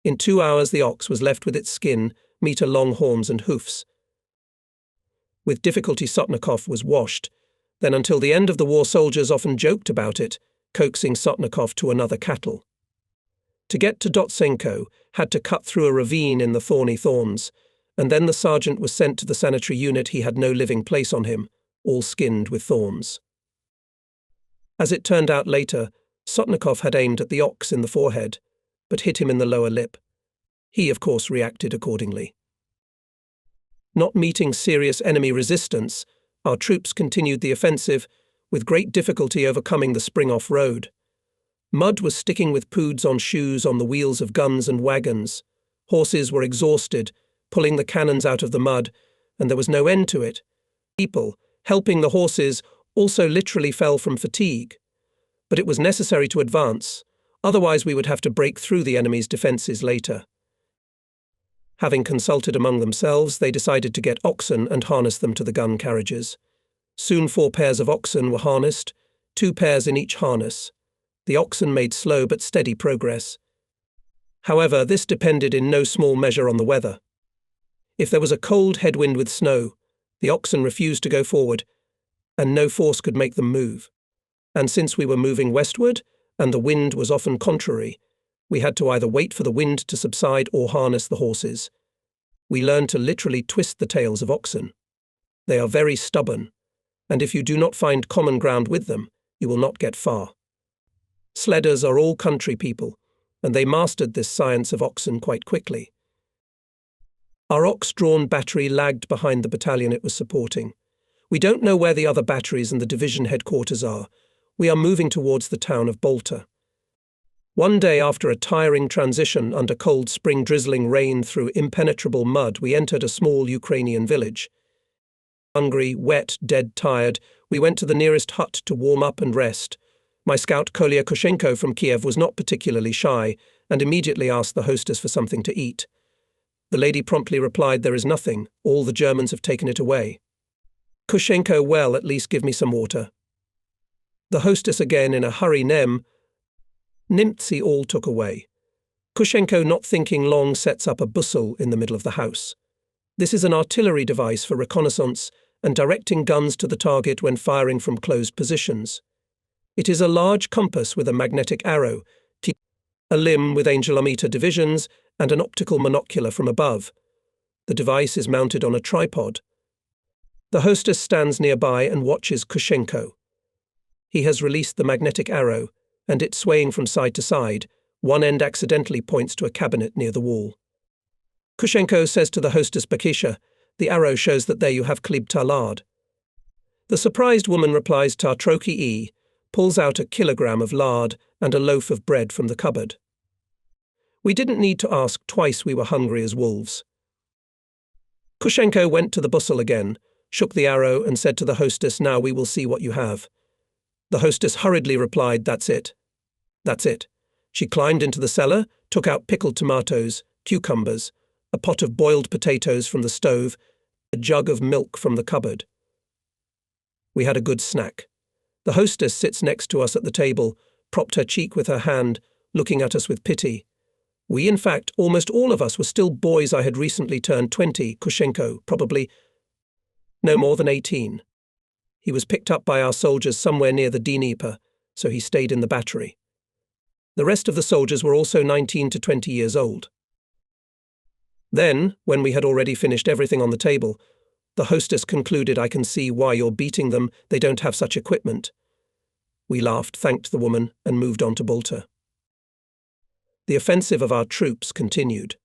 In 2 hours the ox was left with its skin, metre-long horns and hoofs. With difficulty Sotnikov was washed. Then until the end of the war soldiers often joked about it, coaxing Sotnikov to another cattle. To get to Dotsenko, had to cut through a ravine in the thorny thorns, and then the sergeant was sent to the sanitary unit. He had no living place on him, all skinned with thorns. As it turned out later, Sotnikov had aimed at the ox in the forehead, but hit him in the lower lip. He, of course, reacted accordingly. Not meeting serious enemy resistance, our troops continued the offensive, with great difficulty overcoming the spring-off road. Mud was sticking with poods on shoes on the wheels of guns and wagons. Horses were exhausted, pulling the cannons out of the mud, and there was no end to it. People, helping the horses, also literally fell from fatigue. But it was necessary to advance, otherwise we would have to break through the enemy's defences later. Having consulted among themselves, they decided to get oxen and harness them to the gun carriages. Soon 4 pairs of oxen were harnessed, 2 pairs in each harness. The oxen made slow but steady progress. However, this depended in no small measure on the weather. If there was a cold headwind with snow, the oxen refused to go forward, and no force could make them move. And since we were moving westward, and the wind was often contrary, we had to either wait for the wind to subside or harness the horses. We learned to literally twist the tails of oxen. They are very stubborn, and if you do not find common ground with them, you will not get far. Sledders are all country people, and they mastered this science of oxen quite quickly. Our ox-drawn battery lagged behind the battalion it was supporting. We don't know where the other batteries and the division headquarters are. We are moving towards the town of Balta. One day after a tiring transition under cold spring drizzling rain through impenetrable mud, we entered a small Ukrainian village. Hungry, wet, dead tired, we went to the nearest hut to warm up and rest. My scout Kolya Kushenko from Kiev was not particularly shy and immediately asked the hostess for something to eat. The lady promptly replied, "There is nothing. All the Germans have taken it away." Kushenko, "Well, at least give me some water." The hostess again in a hurry, Nimtsi all took away. Kushenko, not thinking long, sets up a bussel in the middle of the house. This is an artillery device for reconnaissance and directing guns to the target when firing from closed positions. It is a large compass with a magnetic arrow, a limb with angelometer divisions, and an optical monocular from above. The device is mounted on a tripod. The hostess stands nearby and watches Kushenko. He has released the magnetic arrow, and it swaying from side to side, one end accidentally points to a cabinet near the wall. Kushenko says to the hostess Bakisha, "The arrow shows that there you have klib lard." The surprised woman replies Tartroki, pulls out a kilogram of lard and a loaf of bread from the cupboard. We didn't need to ask twice, we were hungry as wolves. Kushenko went to the bussel again, shook the arrow and said to the hostess, "Now we will see what you have." The hostess hurriedly replied, "That's it. That's it." She climbed into the cellar, took out pickled tomatoes, cucumbers, a pot of boiled potatoes from the stove, a jug of milk from the cupboard. We had a good snack. The hostess sits next to us at the table, propped her cheek with her hand, looking at us with pity. We, in fact, almost all of us were still boys. I had recently turned 20, Kushenko, probably no more than 18. He was picked up by our soldiers somewhere near the Dniester, so he stayed in the battery. The rest of the soldiers were also 19 to 20 years old. Then, when we had already finished everything on the table, the hostess concluded, "I can see why you're beating them. They don't have such equipment." We laughed, thanked the woman, and moved on to Balta. The offensive of our troops continued.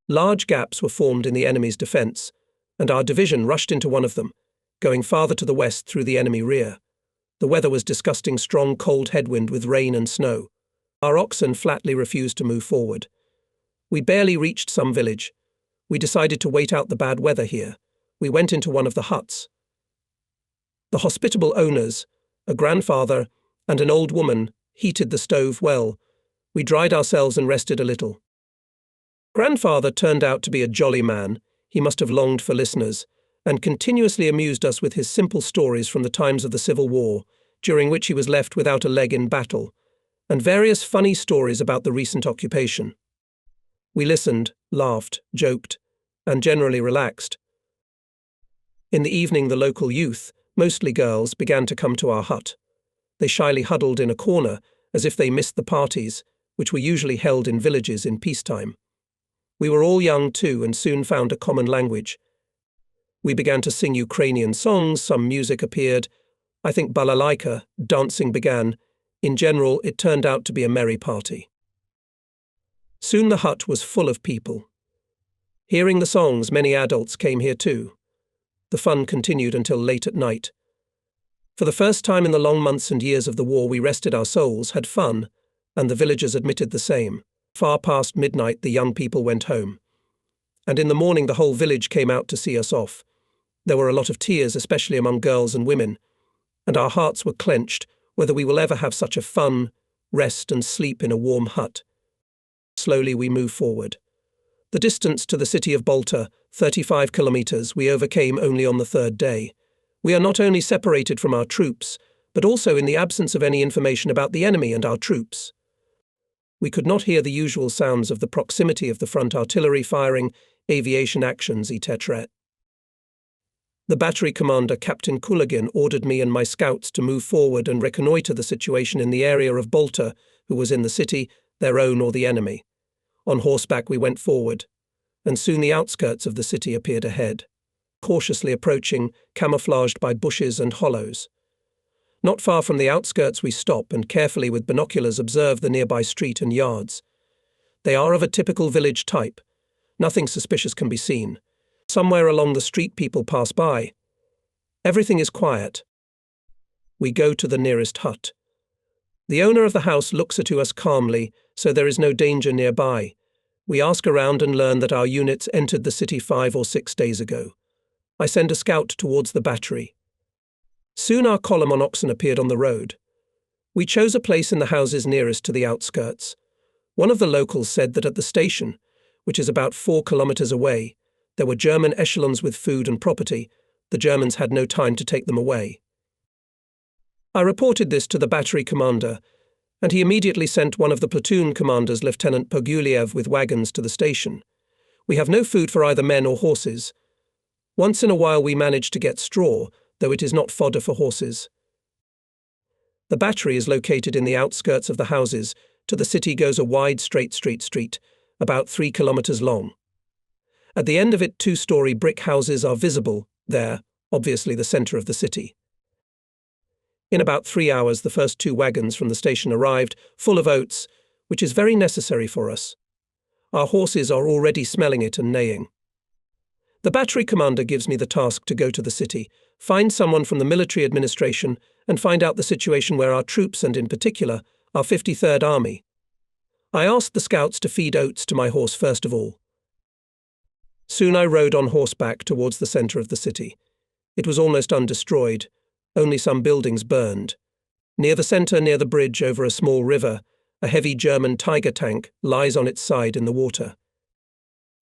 Large gaps were formed in the enemy's defence, and our division rushed into one of them, going farther to the west through the enemy rear. The weather was disgusting, strong, cold headwind with rain and snow. Our oxen flatly refused to move forward. We barely reached some village. We decided to wait out the bad weather here. We went into one of the huts. The hospitable owners, a grandfather and an old woman, heated the stove well. We dried ourselves and rested a little. Grandfather turned out to be a jolly man. He must have longed for listeners, and continuously amused us with his simple stories from the times of the Civil War, during which he was left without a leg in battle, and various funny stories about the recent occupation. We listened, laughed, joked, and generally relaxed. In the evening, the local youth, mostly girls, began to come to our hut. They shyly huddled in a corner, as if they missed the parties, which were usually held in villages in peacetime. We were all young too, and soon found a common language. We began to sing Ukrainian songs, some music appeared. I think balalaika, dancing began. In general, it turned out to be a merry party. Soon the hut was full of people. Hearing the songs, many adults came here too. The fun continued until late at night. For the first time in the long months and years of the war, we rested our souls, had fun, and the villagers admitted the same. Far past midnight, the young people went home. And in the morning, the whole village came out to see us off. There were a lot of tears, especially among girls and women, and our hearts were clenched whether we will ever have such a fun, rest and sleep in a warm hut. Slowly we moved forward. The distance to the city of Balta, 35 kilometers, we overcame only on the third day. We are not only separated from our troops, but also in the absence of any information about the enemy and our troops. We could not hear the usual sounds of the proximity of the front artillery firing, aviation actions, etc. The battery commander, Captain Kulagin, ordered me and my scouts to move forward and reconnoitre the situation in the area of Balta, who was in the city, their own or the enemy. On horseback we went forward, and soon the outskirts of the city appeared ahead, cautiously approaching, camouflaged by bushes and hollows. Not far from the outskirts we stop and carefully with binoculars observe the nearby street and yards. They are of a typical village type. Nothing suspicious can be seen. Somewhere along the street people pass by. Everything is quiet. We go to the nearest hut. The owner of the house looks at us calmly, so there is no danger nearby. We ask around and learn that our units entered the city 5 or 6 days ago. I send a scout towards the battery. Soon our column on oxen appeared on the road. We chose a place in the houses nearest to the outskirts. One of the locals said that at the station, which is about 4 kilometers away, there were German echelons with food and property. The Germans had no time to take them away. I reported this to the battery commander, and he immediately sent one of the platoon commanders, Lieutenant Poguliev, with wagons to the station. We have no food for either men or horses. Once in a while we manage to get straw, though it is not fodder for horses. The battery is located in the outskirts of the houses. To the city goes a wide straight street, about 3 kilometers long. At the end of it 2-story brick houses are visible, there, obviously the center of the city. In about 3 hours the first 2 wagons from the station arrived, full of oats, which is very necessary for us. Our horses are already smelling it and neighing. The battery commander gives me the task to go to the city, find someone from the military administration, and find out the situation where our troops, and in particular, our 53rd Army. I asked the scouts to feed oats to my horse first of all. Soon I rode on horseback towards the center of the city. It was almost undestroyed, only some buildings burned. Near the center, near the bridge over a small river, a heavy German Tiger tank lies on its side in the water.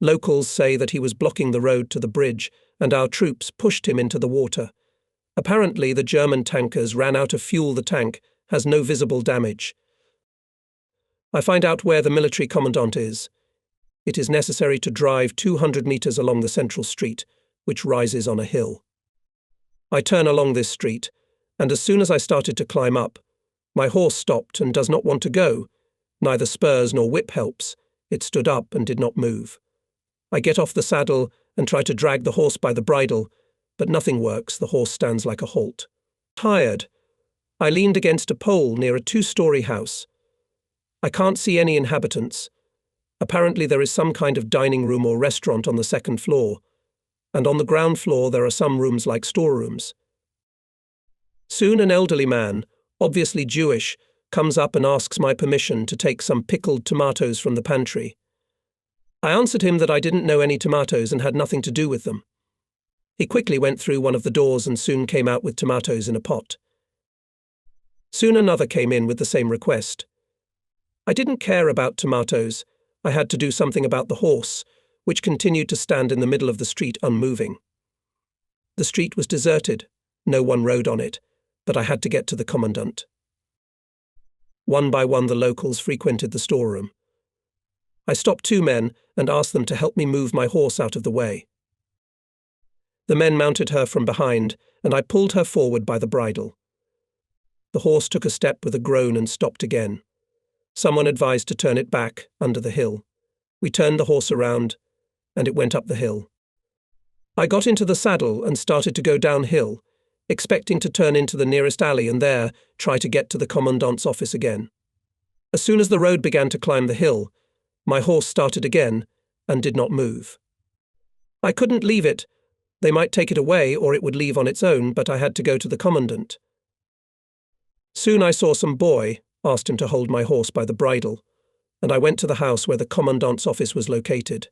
Locals say that he was blocking the road to the bridge, and our troops pushed him into the water. Apparently the German tankers ran out of fuel. The tank has no visible damage. I find out where the military commandant is. It is necessary to drive 200 meters along the central street, which rises on a hill. I turn along this street, and as soon as I started to climb up, my horse stopped and does not want to go. Neither spurs nor whip helps. It stood up and did not move. I get off the saddle and try to drag the horse by the bridle, but nothing works. The horse stands like a halt. Tired, I leaned against a pole near a 2-story house. I can't see any inhabitants. Apparently there is some kind of dining room or restaurant on the 2nd floor, and on the ground floor there are some rooms like storerooms. Soon an elderly man, obviously Jewish, comes up and asks my permission to take some pickled tomatoes from the pantry. I answered him that I didn't know any tomatoes and had nothing to do with them. He quickly went through one of the doors and soon came out with tomatoes in a pot. Soon another came in with the same request. I didn't care about tomatoes. I had to do something about the horse, which continued to stand in the middle of the street unmoving. The street was deserted. No one rode on it, but I had to get to the commandant. One by one the locals frequented the storeroom. I stopped 2 men and asked them to help me move my horse out of the way. The men mounted her from behind, and I pulled her forward by the bridle. The horse took a step with a groan and stopped again. Someone advised to turn it back, under the hill. We turned the horse around, and it went up the hill. I got into the saddle and started to go downhill, expecting to turn into the nearest alley and there try to get to the commandant's office again. As soon as the road began to climb the hill, my horse started again and did not move. I couldn't leave it. They might take it away or it would leave on its own, but I had to go to the commandant. Soon I saw some boy, asked him to hold my horse by the bridle, and I went to the house where the commandant's office was located.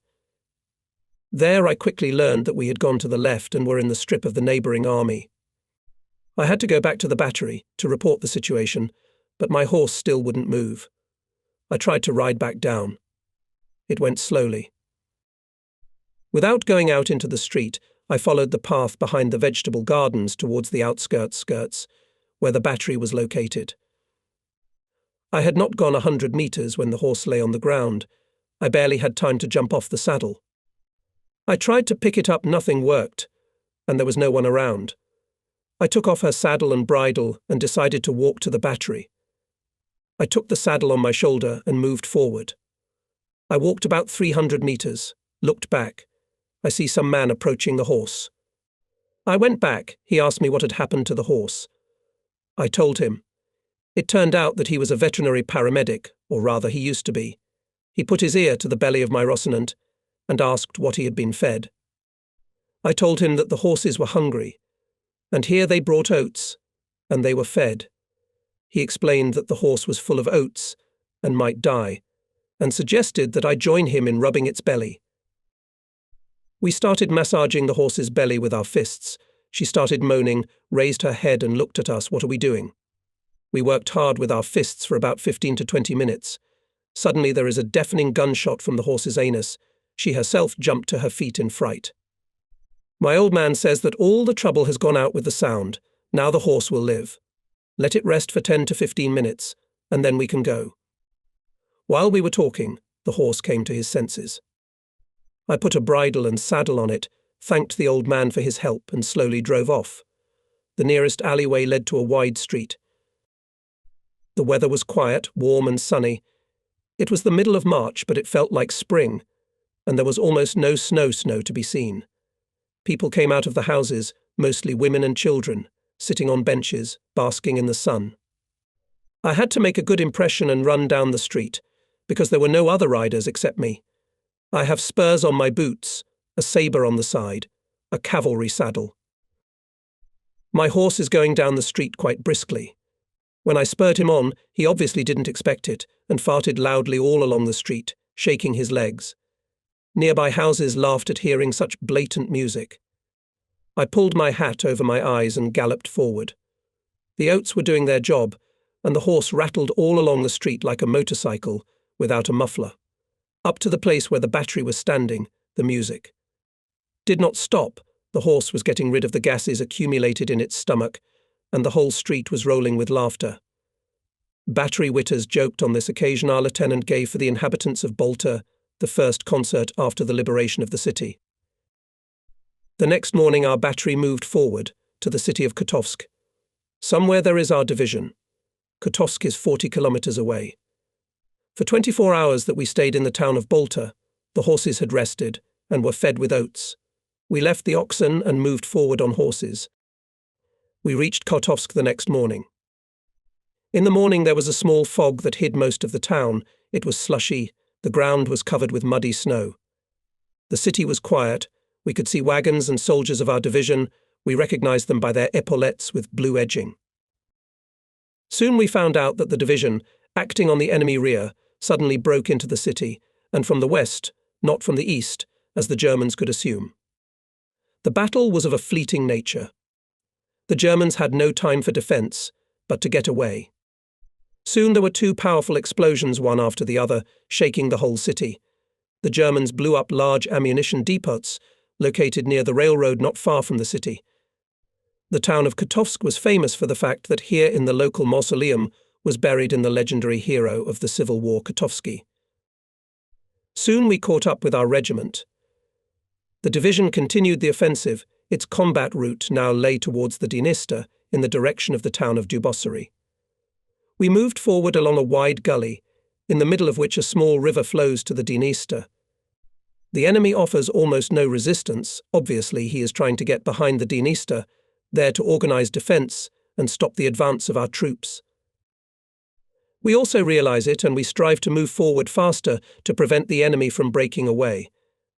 There I quickly learned that we had gone to the left and were in the strip of the neighboring army. I had to go back to the battery to report the situation, but my horse still wouldn't move. I tried to ride back down. It went slowly. Without going out into the street, I followed the path behind the vegetable gardens towards the outskirts, where the battery was located. I had not gone 100 meters when the horse lay on the ground. I barely had time to jump off the saddle. I tried to pick it up, nothing worked, and there was no one around. I took off her saddle and bridle and decided to walk to the battery. I took the saddle on my shoulder and moved forward. I walked about 300 meters, looked back. I see some man approaching the horse. I went back. He asked me what had happened to the horse. I told him. It turned out that he was a veterinary paramedic, or rather he used to be. He put his ear to the belly of my Rocinant and asked what he had been fed. I told him that the horses were hungry, and here they brought oats, and they were fed. He explained that the horse was full of oats and might die, and suggested that I join him in rubbing its belly. We started massaging the horse's belly with our fists. She started moaning, raised her head and looked at us. What are we doing? We worked hard with our fists for about 15 to 20 minutes. Suddenly there is a deafening gunshot from the horse's anus. She herself jumped to her feet in fright. My old man says that all the trouble has gone out with the sound. Now the horse will live. Let it rest for 10 to 15 minutes, and then we can go. While we were talking, the horse came to his senses. I put a bridle and saddle on it, thanked the old man for his help, and slowly drove off. The nearest alleyway led to a wide street. The weather was quiet, warm and sunny. It was the middle of March, but it felt like spring, and there was almost no snow to be seen. People came out of the houses, mostly women and children, sitting on benches, basking in the sun. I had to make a good impression and run down the street, because there were no other riders except me. I have spurs on my boots, a sabre on the side, a cavalry saddle. My horse is going down the street quite briskly. When I spurred him on, he obviously didn't expect it, and farted loudly all along the street, shaking his legs. Nearby houses laughed at hearing such blatant music. I pulled my hat over my eyes and galloped forward. The oats were doing their job, and the horse rattled all along the street like a motorcycle, without a muffler. Up to the place where the battery was standing, the music did not stop. The horse was getting rid of the gases accumulated in its stomach, and the whole street was rolling with laughter. Battery witters joked on this occasion our lieutenant gave for the inhabitants of Balta the first concert after the liberation of the city. The next morning our battery moved forward to the city of Kotovsk. Somewhere there is our division. Kotovsk is 40 kilometers away. For 24 hours that we stayed in the town of Balta, the horses had rested and were fed with oats. We left the oxen and moved forward on horses. We reached Kotovsk the next morning. In the morning there was a small fog that hid most of the town. It was slushy. The ground was covered with muddy snow. The city was quiet. We could see wagons and soldiers of our division. We recognized them by their epaulettes with blue edging. Soon we found out that the division, acting on the enemy rear, suddenly broke into the city, and from the west, not from the east, as the Germans could assume. The battle was of a fleeting nature. The Germans had no time for defense, but to get away. Soon there were two powerful explosions, one after the other, shaking the whole city. The Germans blew up large ammunition depots, located near the railroad not far from the city. The town of Kotovsk was famous for the fact that here in the local mausoleum was buried in the legendary hero of the Civil War Kotovsky. Soon we caught up with our regiment. The division continued the offensive. Its combat route now lay towards the Dniester in the direction of the town of Dubasari. We moved forward along a wide gully, in the middle of which a small river flows to the Dniester. The enemy offers almost no resistance. Obviously, he is trying to get behind the Dniester, there to organize defense and stop the advance of our troops. We also realize it, and we strive to move forward faster to prevent the enemy from breaking away.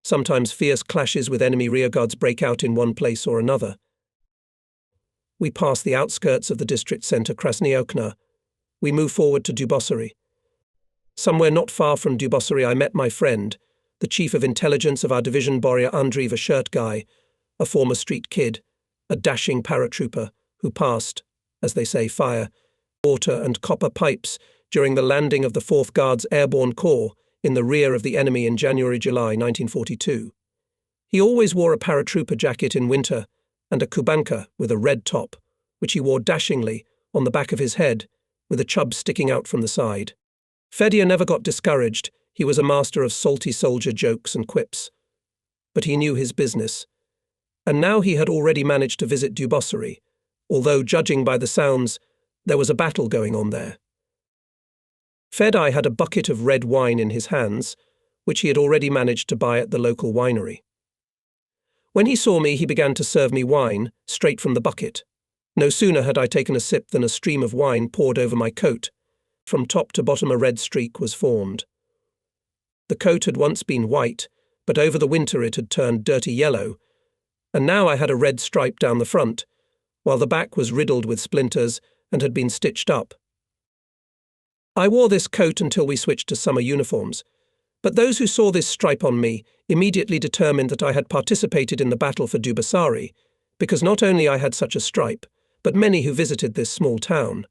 Sometimes fierce clashes with enemy rearguards break out in one place or another. We pass the outskirts of the district centre Krasny-Okna. We move forward to Dubasari. Somewhere not far from Dubasari I met my friend, the chief of intelligence of our division, Borya Andrei, the shirt guy, a former street kid, a dashing paratrooper who passed, as they say, fire, water and copper pipes during the landing of the 4th Guards Airborne Corps in the rear of the enemy in January-July 1942. He always wore a paratrooper jacket in winter and a kubanka with a red top, which he wore dashingly on the back of his head, with a chub sticking out from the side. Fedya never got discouraged. He was a master of salty soldier jokes and quips. But he knew his business. And now he had already managed to visit Dubasari, although, judging by the sounds, there was a battle going on there. Fedya had a bucket of red wine in his hands, which he had already managed to buy at the local winery. When he saw me, he began to serve me wine, straight from the bucket. No sooner had I taken a sip than a stream of wine poured over my coat. From top to bottom a red streak was formed. The coat had once been white, but over the winter it had turned dirty yellow, and now I had a red stripe down the front, while the back was riddled with splinters and had been stitched up. I wore this coat until we switched to summer uniforms, but those who saw this stripe on me immediately determined that I had participated in the battle for Dubasari, because not only I had such a stripe, but many who visited this small town.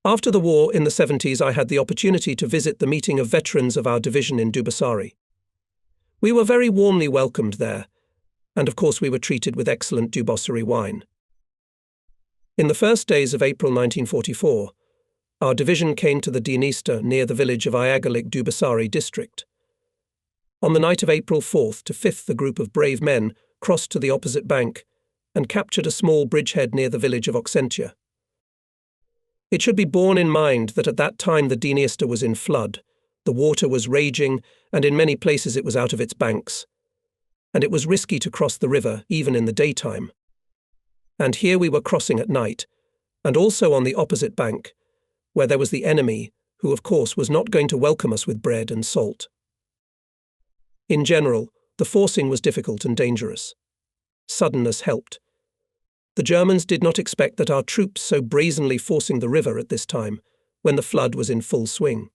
After the war in the 70s, I had the opportunity to visit the meeting of veterans of our division in Dubasari. We were very warmly welcomed there, and of course we were treated with excellent Dubasari wine. In the first days of April 1944, our division came to the Dniester near the village of Iagalik Dubasari district. On the night of April 4th to 5th, the group of brave men crossed to the opposite bank and captured a small bridgehead near the village of Oxen. It should be borne in mind that at that time the Dniester was in flood, the water was raging, and in many places it was out of its banks. And it was risky to cross the river, even in the daytime. And here we were crossing at night, and also on the opposite bank, where there was the enemy, who of course was not going to welcome us with bread and salt. In general, the forcing was difficult and dangerous. Suddenness helped. The Germans did not expect that our troops so brazenly forcing the river at this time, when the flood was in full swing.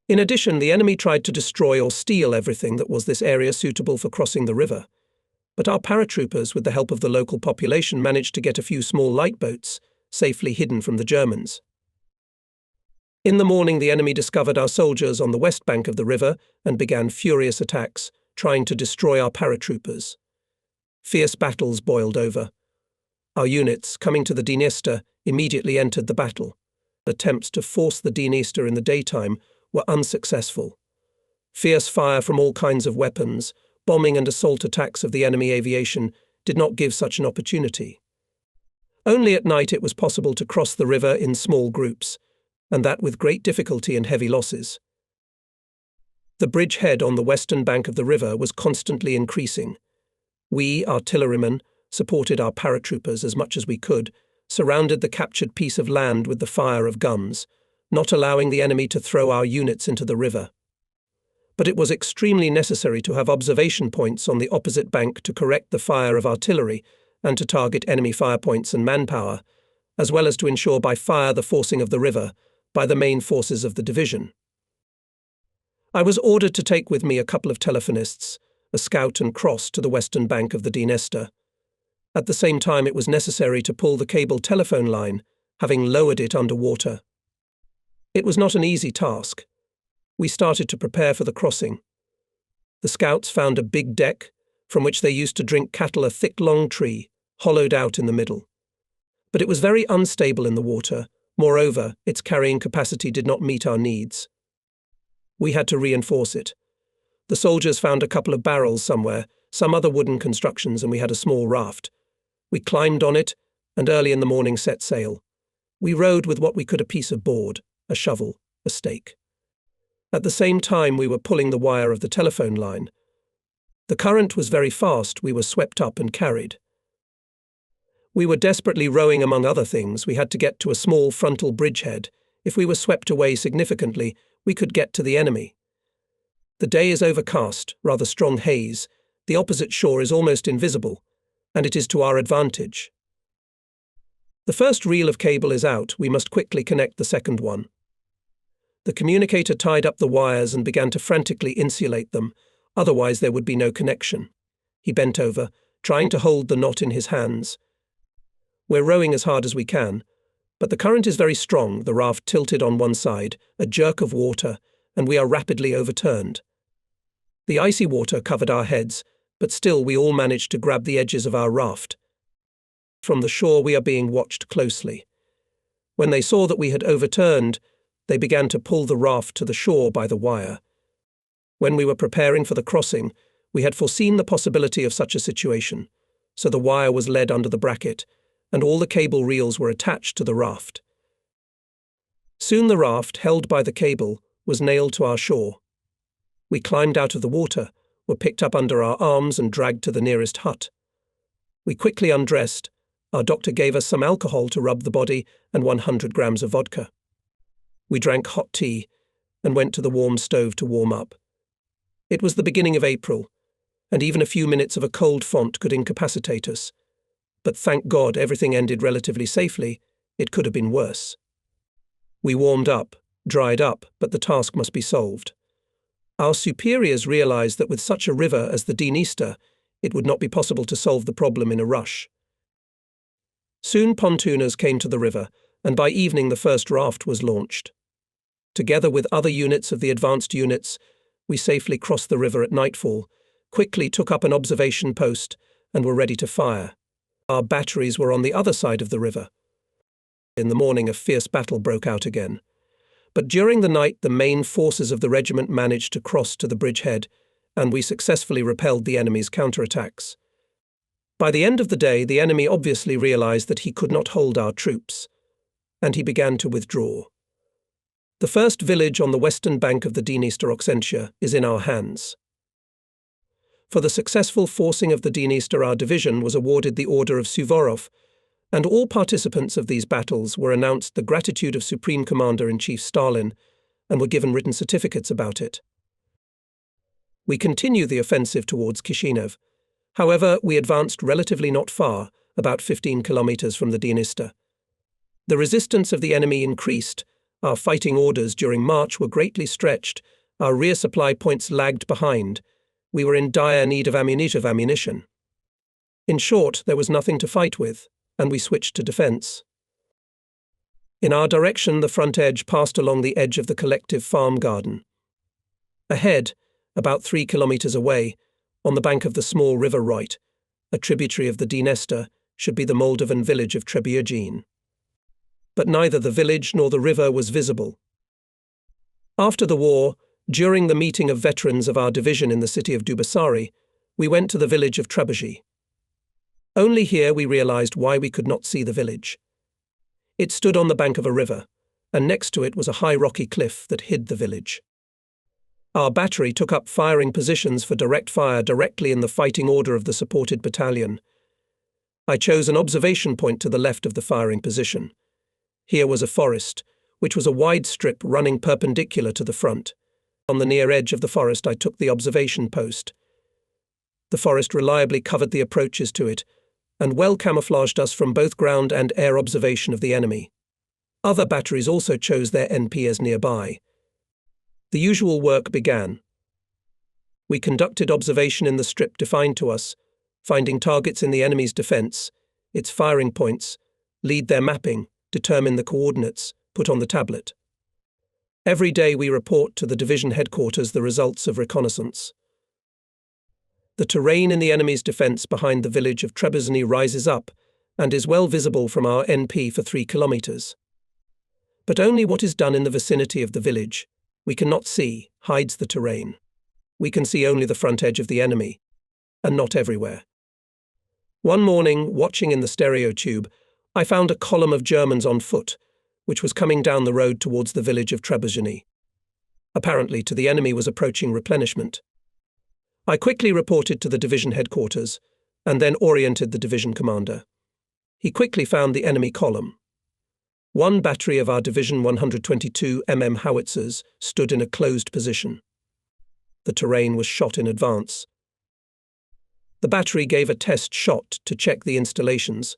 In addition, the enemy tried to destroy or steal everything that was this area suitable for crossing the river, but our paratroopers, with the help of the local population, managed to get a few small light boats, safely hidden from the Germans. In the morning, the enemy discovered our soldiers on the west bank of the river and began furious attacks, trying to destroy our paratroopers. Fierce battles boiled over. Our units, coming to the Dniester, immediately entered the battle. Attempts to force the Dniester in the daytime were unsuccessful. Fierce fire from all kinds of weapons, bombing and assault attacks of the enemy aviation did not give such an opportunity. Only at night it was possible to cross the river in small groups, and that with great difficulty and heavy losses. The bridgehead on the western bank of the river was constantly increasing. We, artillerymen, supported our paratroopers as much as we could, surrounded the captured piece of land with the fire of guns, not allowing the enemy to throw our units into the river. But it was extremely necessary to have observation points on the opposite bank to correct the fire of artillery and to target enemy fire points and manpower, as well as to ensure by fire the forcing of the river by the main forces of the division. I was ordered to take with me a couple of telephonists, a scout and cross to the western bank of the Dniester. At the same time, it was necessary to pull the cable telephone line, having lowered it under water. It was not an easy task. We started to prepare for the crossing. The scouts found a big deck, from which they used to drink cattle, a thick long tree, hollowed out in the middle. But it was very unstable in the water. Moreover, its carrying capacity did not meet our needs. We had to reinforce it. The soldiers found a couple of barrels somewhere, some other wooden constructions, and we had a small raft. We climbed on it, and early in the morning set sail. We rowed with what we could: a piece of board, a shovel, a stake. At the same time, we were pulling the wire of the telephone line. The current was very fast. We were swept up and carried. We were desperately rowing. Among other things, we had to get to a small frontal bridgehead. If we were swept away significantly, we could get to the enemy. The day is overcast, rather strong haze. The opposite shore is almost invisible, and it is to our advantage. The first reel of cable is out. We must quickly connect the second one. The communicator tied up the wires and began to frantically insulate them, otherwise there would be no connection. He bent over, trying to hold the knot in his hands. We're rowing as hard as we can, but the current is very strong, the raft tilted on one side, a jerk of water, and we are rapidly overturned. The icy water covered our heads, but still we all managed to grab the edges of our raft. From the shore we are being watched closely. When they saw that we had overturned, they began to pull the raft to the shore by the wire. When we were preparing for the crossing, we had foreseen the possibility of such a situation, so the wire was led under the bracket, and all the cable reels were attached to the raft. Soon the raft, held by the cable, was nailed to our shore. We climbed out of the water, were picked up under our arms and dragged to the nearest hut. We quickly undressed, Our doctor gave us some alcohol to rub the body and 100 grams of vodka. We drank hot tea and went to the warm stove to warm up. It was the beginning of April, and even a few minutes of a cold font could incapacitate us. But thank God everything ended relatively safely. It could have been worse. We warmed up, dried up, but the task must be solved. Our superiors realized that with such a river as the Dniester, it would not be possible to solve the problem in a rush. Soon pontooners came to the river, and by evening the first raft was launched. Together with other units of the advanced units, we safely crossed the river at nightfall, quickly took up an observation post, and were ready to fire. Our batteries were on the other side of the river. In the morning a fierce battle broke out again. But during the night the main forces of the regiment managed to cross to the bridgehead, and we successfully repelled the enemy's counterattacks. By the end of the day the enemy obviously realized that he could not hold our troops, and he began to withdraw. The first village on the western bank of the Dniester Oxentia is in our hands. For the successful forcing of the Dniester our division was awarded the Order of Suvorov, and all participants of these battles were announced the gratitude of Supreme Commander-in-Chief Stalin and were given written certificates about it. We continue the offensive towards Kishinev. However, we advanced relatively not far, about 15 kilometers from the Dniester. The resistance of the enemy increased, our fighting orders during March were greatly stretched, our rear supply points lagged behind, we were in dire need of ammunition. In short, there was nothing to fight with, and we switched to defense. In our direction, the front edge passed along the edge of the collective farm garden. Ahead, about 3 kilometers away, on the bank of the small river Roit, a tributary of the Dniester, should be the Moldovan village of Trebuchin. But neither the village nor the river was visible. After the war, during the meeting of veterans of our division in the city of Dubasari, we went to the village of Trebuchin. Only here we realized why we could not see the village. It stood on the bank of a river, and next to it was a high rocky cliff that hid the village. Our battery took up firing positions for direct fire directly in the fighting order of the supported battalion. I chose an observation point to the left of the firing position. Here was a forest, which was a wide strip running perpendicular to the front. On the near edge of the forest I took the observation post. The forest reliably covered the approaches to it, and well camouflaged us from both ground and air observation of the enemy. Other batteries also chose their NPs nearby. The usual work began. We conducted observation in the strip defined to us, finding targets in the enemy's defense, its firing points, lead their mapping, determine the coordinates, put on the tablet. Every day we report to the division headquarters the results of reconnaissance. The terrain in the enemy's defense behind the village of Trebuchin rises up and is well visible from our NP for 3 kilometers. But only what is done in the vicinity of the village, we cannot see, hides the terrain. We can see only the front edge of the enemy, and not everywhere. One morning, watching in the stereo tube, I found a column of Germans on foot, which was coming down the road towards the village of Trebuchin. Apparently, the enemy was approaching replenishment. I quickly reported to the division headquarters, and then oriented the division commander. He quickly found the enemy column. One battery of our Division 122 howitzers stood in a closed position. The terrain was shot in advance. The battery gave a test shot to check the installations.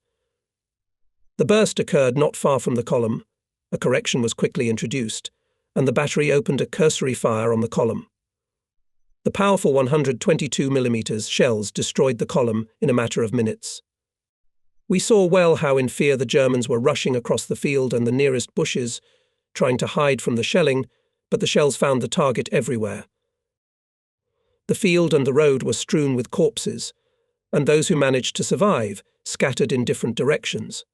The burst occurred not far from the column, a correction was quickly introduced, and the battery opened a cursory fire on the column. The powerful 122mm shells destroyed the column in a matter of minutes. We saw well how in fear the Germans were rushing across the field and the nearest bushes, trying to hide from the shelling, but the shells found the target everywhere. The field and the road were strewn with corpses, and those who managed to survive scattered in different directions.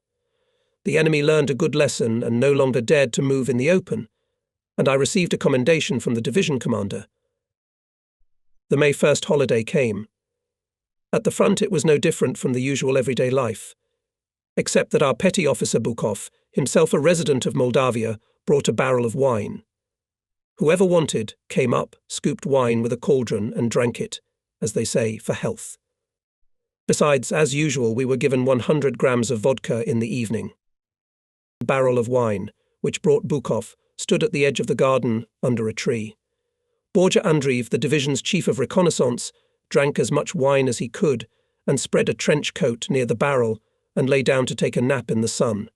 The enemy learned a good lesson and no longer dared to move in the open, and I received a commendation from the division commander. The May 1st holiday came. At the front it was no different from the usual everyday life, except that our petty officer Bukov, himself a resident of Moldavia, brought a barrel of wine. Whoever wanted came up, scooped wine with a cauldron and drank it, as they say, for health. Besides, as usual, we were given 100 grams of vodka in the evening. A barrel of wine, which brought Bukov, stood at the edge of the garden under a tree. Borja Andreev, the division's chief of reconnaissance, drank as much wine as he could and spread a trench coat near the barrel and lay down to take a nap in the sun.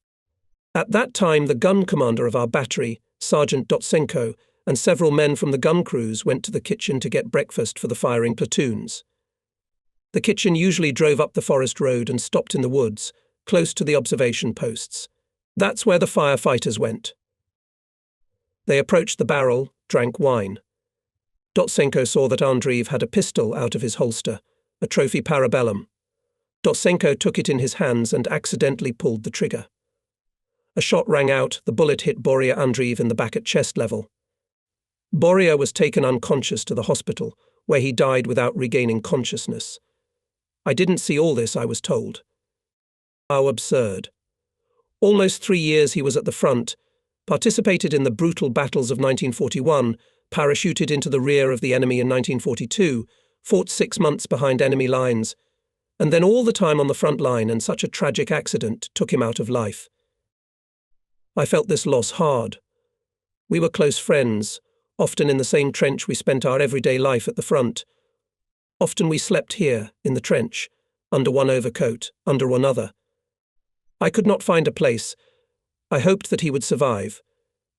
At that time, the gun commander of our battery, Sergeant Dotsenko, and several men from the gun crews went to the kitchen to get breakfast for the firing platoons. The kitchen usually drove up the forest road and stopped in the woods, close to the observation posts. That's where the firefighters went. They approached the barrel, drank wine. Dotsenko saw that Andreev had a pistol out of his holster, a trophy parabellum. Dotsenko took it in his hands and accidentally pulled the trigger. A shot rang out, the bullet hit Borja Andreev in the back at chest level. Borja was taken unconscious to the hospital, where he died without regaining consciousness. I didn't see all this, I was told. How absurd. Almost 3 years he was at the front, participated in the brutal battles of 1941, parachuted into the rear of the enemy in 1942, fought 6 months behind enemy lines, and then all the time on the front line, and such a tragic accident took him out of life. I felt this loss hard. We were close friends, often in the same trench we spent our everyday life at the front. Often we slept here, in the trench, under one overcoat, under one other. I could not find a place. I hoped that he would survive,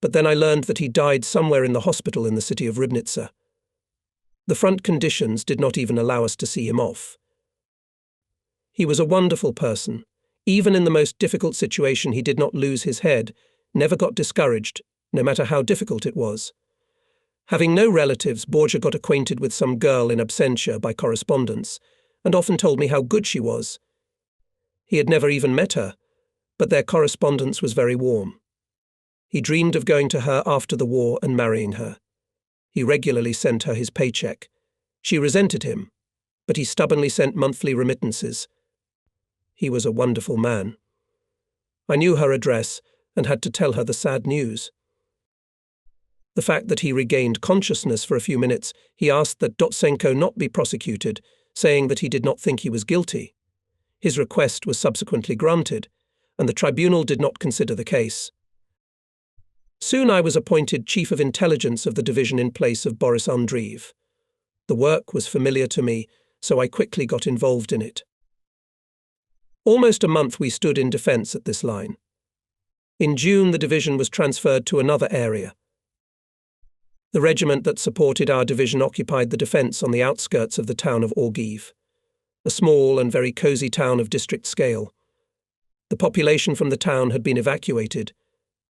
but then I learned that he died somewhere in the hospital in the city of Ribnica. The front conditions did not even allow us to see him off. He was a wonderful person. Even in the most difficult situation, he did not lose his head, never got discouraged, no matter how difficult it was. Having no relatives, Borja got acquainted with some girl in absentia by correspondence, and often told me how good she was. He had never even met her, but their correspondence was very warm. He dreamed of going to her after the war and marrying her. He regularly sent her his paycheck. She resented him, but he stubbornly sent monthly remittances. He was a wonderful man. I knew her address and had to tell her the sad news. The fact that he regained consciousness for a few minutes, he asked that Dotsenko not be prosecuted, saying that he did not think he was guilty. His request was subsequently granted, and the tribunal did not consider the case. Soon I was appointed Chief of Intelligence of the division in place of Boris Andreev. The work was familiar to me, so I quickly got involved in it. Almost a month we stood in defence at this line. In June, the division was transferred to another area. The regiment that supported our division occupied the defence on the outskirts of the town of Orgiv, a small and very cosy town of district scale. The population from the town had been evacuated.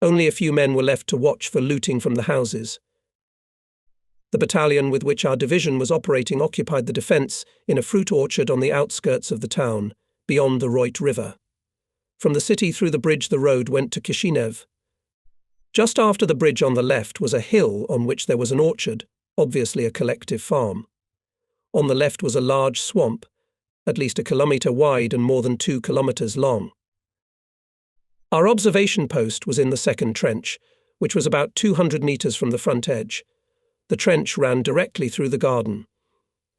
Only a few men were left to watch for looting from the houses. The battalion with which our division was operating occupied the defence in a fruit orchard on the outskirts of the town, beyond the Roit River. From the city through the bridge the road went to Kishinev. Just after the bridge on the left was a hill on which there was an orchard, obviously a collective farm. On the left was a large swamp, at least 1 kilometre wide and more than 2 kilometres long. Our observation post was in the second trench, which was about 200 metres from the front edge. The trench ran directly through the garden.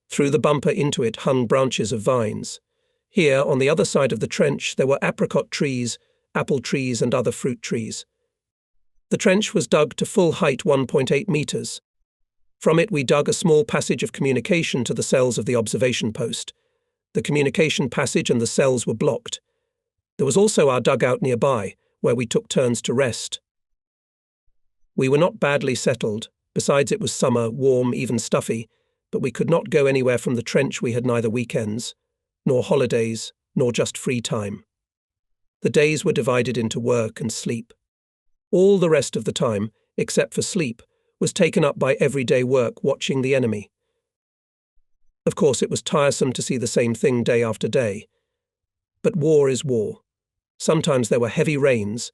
Through the bumper into it hung branches of vines. Here, on the other side of the trench, there were apricot trees, apple trees and other fruit trees. The trench was dug to full height 1.8 metres. From it we dug a small passage of communication to the cells of the observation post. The communication passage and the cells were blocked. There was also our dugout nearby, where we took turns to rest. We were not badly settled. Besides, it was summer, warm, even stuffy, but we could not go anywhere from the trench. We had neither weekends, nor holidays, nor just free time. The days were divided into work and sleep. All the rest of the time, except for sleep, was taken up by everyday work watching the enemy. Of course, it was tiresome to see the same thing day after day. But war is war. Sometimes there were heavy rains,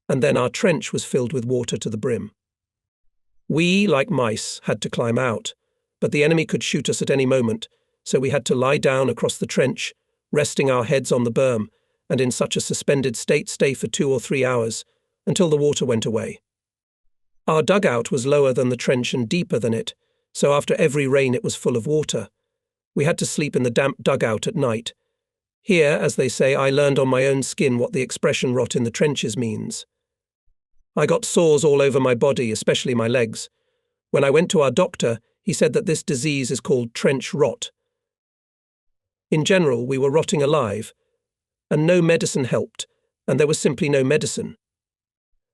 and then our trench was filled with water to the brim. We, like mice, had to climb out, but the enemy could shoot us at any moment, so we had to lie down across the trench, resting our heads on the berm, and in such a suspended state stay for 2 or 3 hours, until the water went away. Our dugout was lower than the trench and deeper than it, so after every rain it was full of water. We had to sleep in the damp dugout at night, Here, as they say, I learned on my own skin what the expression "rot in the trenches" means. I got sores all over my body, especially my legs. When I went to our doctor, he said that this disease is called trench rot. In general, we were rotting alive, and no medicine helped, and there was simply no medicine.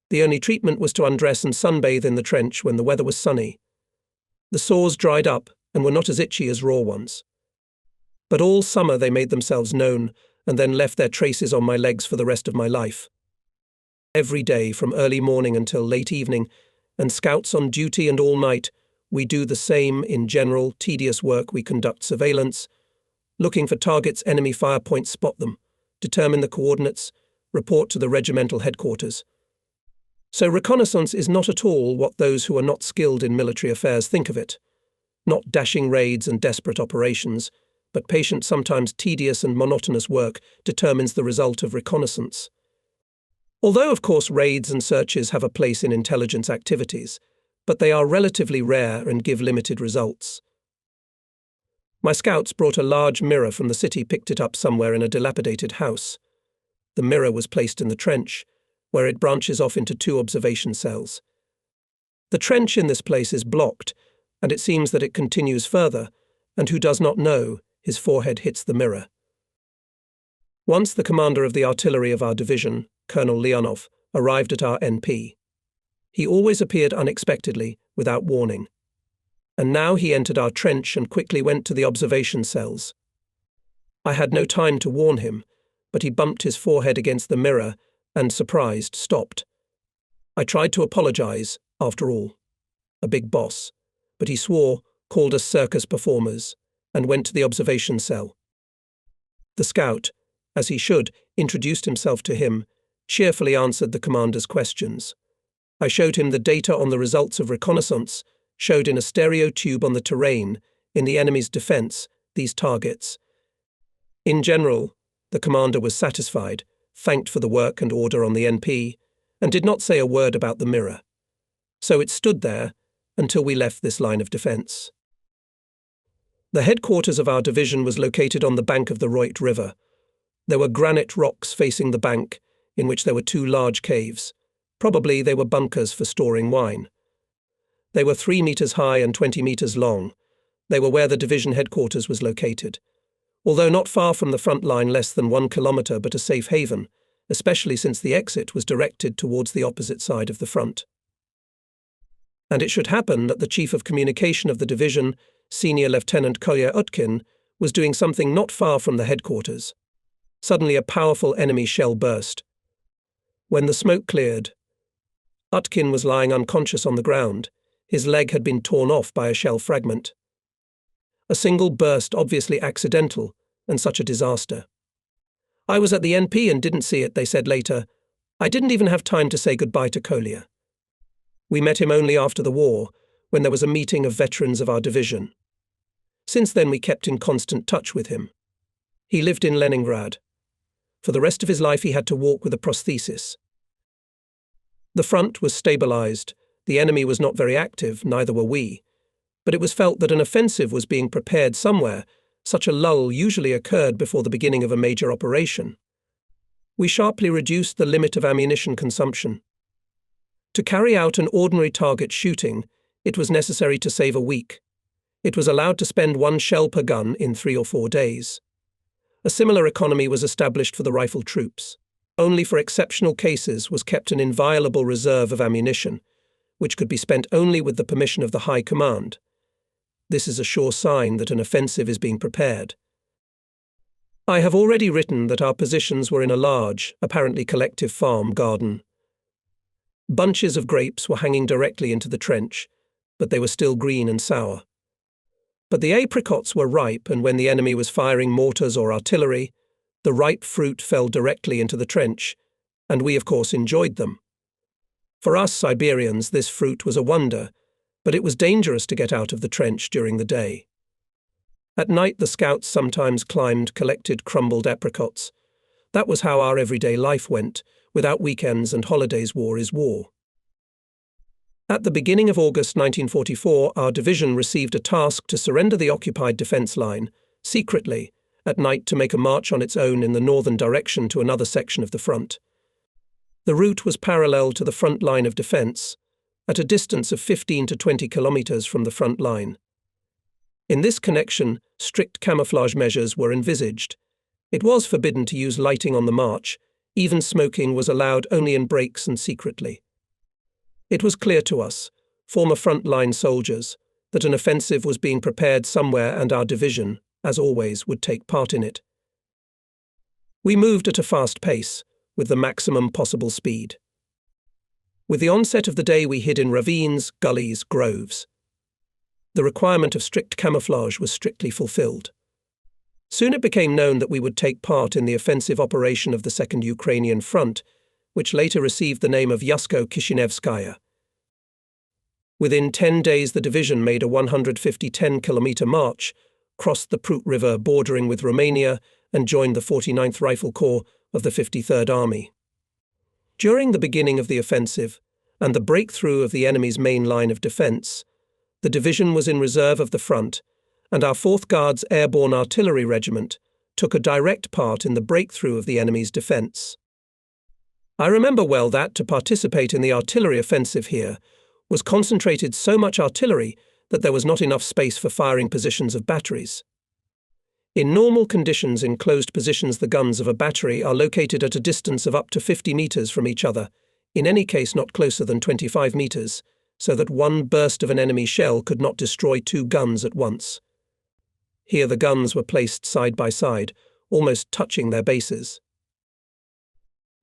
The only treatment was to undress and sunbathe in the trench when the weather was sunny. The sores dried up and were not as itchy as raw ones. But all summer they made themselves known and then left their traces on my legs for the rest of my life. Every day, from early morning until late evening, and scouts on duty and all night, we do the same, in general, tedious work. We conduct surveillance, looking for targets, enemy fire points, spot them, determine the coordinates, report to the regimental headquarters. So reconnaissance is not at all what those who are not skilled in military affairs think of it. Not dashing raids and desperate operations, but patient, sometimes tedious and monotonous work determines the result of reconnaissance. Although, of course, raids and searches have a place in intelligence activities, but they are relatively rare and give limited results. My scouts brought a large mirror from the city, picked it up somewhere in a dilapidated house. The mirror was placed in the trench, where it branches off into 2 observation cells. The trench in this place is blocked, and it seems that it continues further, and who does not know, his forehead hits the mirror. Once the commander of the artillery of our division, Colonel Leonov, arrived at our NP. He always appeared unexpectedly, without warning. And now he entered our trench and quickly went to the observation cells. I had no time to warn him, but he bumped his forehead against the mirror and, surprised, stopped. I tried to apologize, after all. A big boss. But he swore, called us circus performers, and went to the observation cell. The scout, as he should, introduced himself to him, cheerfully answered the commander's questions. I showed him the data on the results of reconnaissance, showed in a stereo tube on the terrain, in the enemy's defense, these targets. In general, the commander was satisfied, thanked for the work and order on the NP, and did not say a word about the mirror. So it stood there until we left this line of defense. The headquarters of our division was located on the bank of the Roit River. There were granite rocks facing the bank, in which there were 2 large caves. Probably they were bunkers for storing wine. They were 3 meters high and 20 meters long. They were where the division headquarters was located. Although not far from the front line, less than 1 kilometer, but a safe haven, especially since the exit was directed towards the opposite side of the front. And it should happen that the chief of communication of the division, Senior Lieutenant Kolya Utkin, was doing something not far from the headquarters. Suddenly a powerful enemy shell burst. When the smoke cleared, Utkin was lying unconscious on the ground. His leg had been torn off by a shell fragment. A single burst, obviously accidental, and such a disaster. I was at the NP and didn't see it, they said later. I didn't even have time to say goodbye to Kolya. We met him only after the war, when there was a meeting of veterans of our division. Since then we kept in constant touch with him. He lived in Leningrad. For the rest of his life he had to walk with a prosthesis. The front was stabilized. The enemy was not very active, neither were we. But it was felt that an offensive was being prepared somewhere. Such a lull usually occurred before the beginning of a major operation. We sharply reduced the limit of ammunition consumption. To carry out an ordinary target shooting, it was necessary to save a week. It was allowed to spend 1 shell per gun in 3 or 4 days. A similar economy was established for the rifle troops. Only for exceptional cases was kept an inviolable reserve of ammunition, which could be spent only with the permission of the High Command. This is a sure sign that an offensive is being prepared. I have already written that our positions were in a large, apparently collective farm garden. Bunches of grapes were hanging directly into the trench, but they were still green and sour. But the apricots were ripe, and when the enemy was firing mortars or artillery, the ripe fruit fell directly into the trench, and we of course enjoyed them. For us Siberians, this fruit was a wonder, but it was dangerous to get out of the trench during the day. At night the scouts sometimes climbed collected crumbled apricots. That was how our everyday life went. Without weekends and holidays, war is war. At the beginning of August 1944, our division received a task to surrender the occupied defense line, secretly, at night to make a march on its own in the northern direction to another section of the front. The route was parallel to the front line of defence, at a distance of 15 to 20 kilometres from the front line. In this connection, strict camouflage measures were envisaged. It was forbidden to use lighting on the march, even smoking was allowed only in breaks and secretly. It was clear to us, former front-line soldiers, that an offensive was being prepared somewhere and our division, as always, would take part in it. We moved at a fast pace, with the maximum possible speed. With the onset of the day we hid in ravines, gullies, groves. The requirement of strict camouflage was strictly fulfilled. Soon it became known that we would take part in the offensive operation of the Second Ukrainian Front, which later received the name of Jassy-Kishinev. Within 10 days the division made a 150 10-kilometre march, crossed the Prut River bordering with Romania, and joined the 49th Rifle Corps of the 53rd Army. During the beginning of the offensive, and the breakthrough of the enemy's main line of defence, the division was in reserve of the front, and our 4th Guards Airborne Artillery Regiment took a direct part in the breakthrough of the enemy's defence. I remember well that, to participate in the artillery offensive here, was concentrated so much artillery that there was not enough space for firing positions of batteries. In normal conditions, in closed positions, the guns of a battery are located at a distance of up to 50 metres from each other, in any case not closer than 25 metres, so that one burst of an enemy shell could not destroy 2 guns at once. Here the guns were placed side by side, almost touching their bases.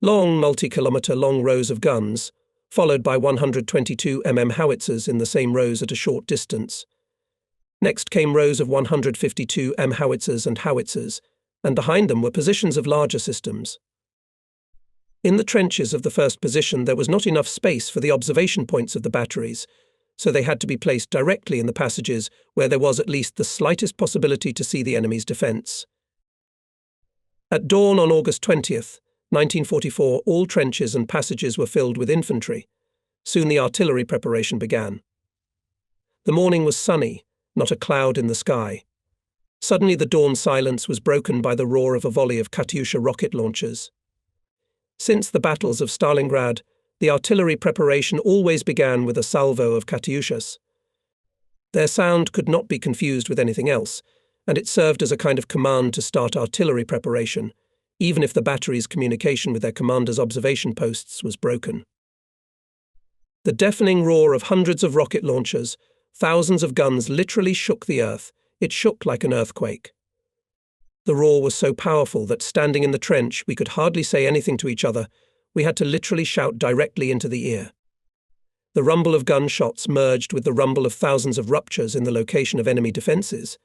Long, multi-kilometre long rows of guns, followed by 122 mm howitzers in the same rows at a short distance. Next came rows of 152 mm howitzers, and behind them were positions of larger systems. In the trenches of the first position there was not enough space for the observation points of the batteries, so they had to be placed directly in the passages where there was at least the slightest possibility to see the enemy's defence. At dawn on August 20th, 1944, all trenches and passages were filled with infantry. Soon the artillery preparation began. The morning was sunny, not a cloud in the sky. Suddenly the dawn silence was broken by the roar of a volley of Katyusha rocket launchers. Since the battles of Stalingrad, the artillery preparation always began with a salvo of Katyushas. Their sound could not be confused with anything else, and it served as a kind of command to start artillery preparation, even if the battery's communication with their commanders' observation posts was broken. The deafening roar of hundreds of rocket launchers, thousands of guns literally shook the earth. It shook like an earthquake. The roar was so powerful that, standing in the trench, we could hardly say anything to each other. We had to literally shout directly into the ear. The rumble of gunshots merged with the rumble of thousands of ruptures in the location of enemy defences.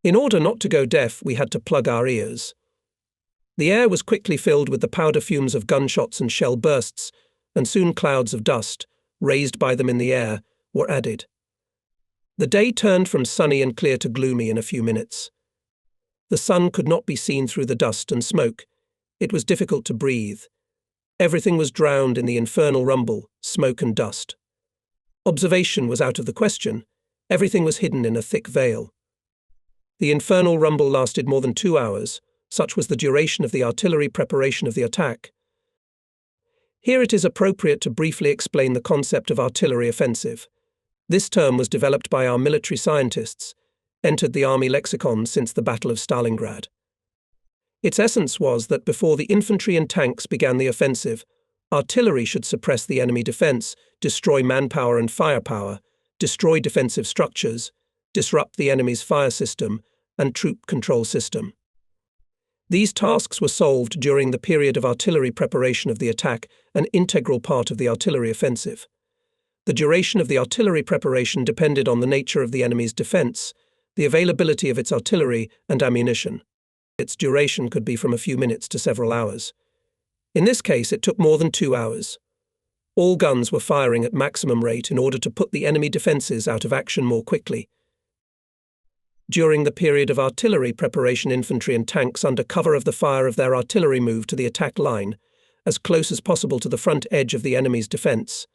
In order not to go deaf, we had to plug our ears. The air was quickly filled with the powder fumes of gunshots and shell bursts, and soon clouds of dust, raised by them in the air, were added. The day turned from sunny and clear to gloomy in a few minutes. The sun could not be seen through the dust and smoke. It was difficult to breathe. Everything was drowned in the infernal rumble, smoke and dust. Observation was out of the question. Everything was hidden in a thick veil. The infernal rumble lasted more than 2 hours. Such was the duration of the artillery preparation of the attack. Here it is appropriate to briefly explain the concept of artillery offensive. This term was developed by our military scientists, entered the army lexicon since the Battle of Stalingrad. Its essence was that before the infantry and tanks began the offensive, artillery should suppress the enemy defence, destroy manpower and firepower, destroy defensive structures, disrupt the enemy's fire system and troop control system. These tasks were solved during the period of artillery preparation of the attack, an integral part of the artillery offensive. The duration of the artillery preparation depended on the nature of the enemy's defence, the availability of its artillery and ammunition. Its duration could be from a few minutes to several hours. In this case, it took more than 2 hours. All guns were firing at maximum rate in order to put the enemy defences out of action more quickly. During the period of artillery preparation, infantry and tanks, under cover of the fire of their artillery, moved to the attack line, as close as possible to the front edge of the enemy's defence.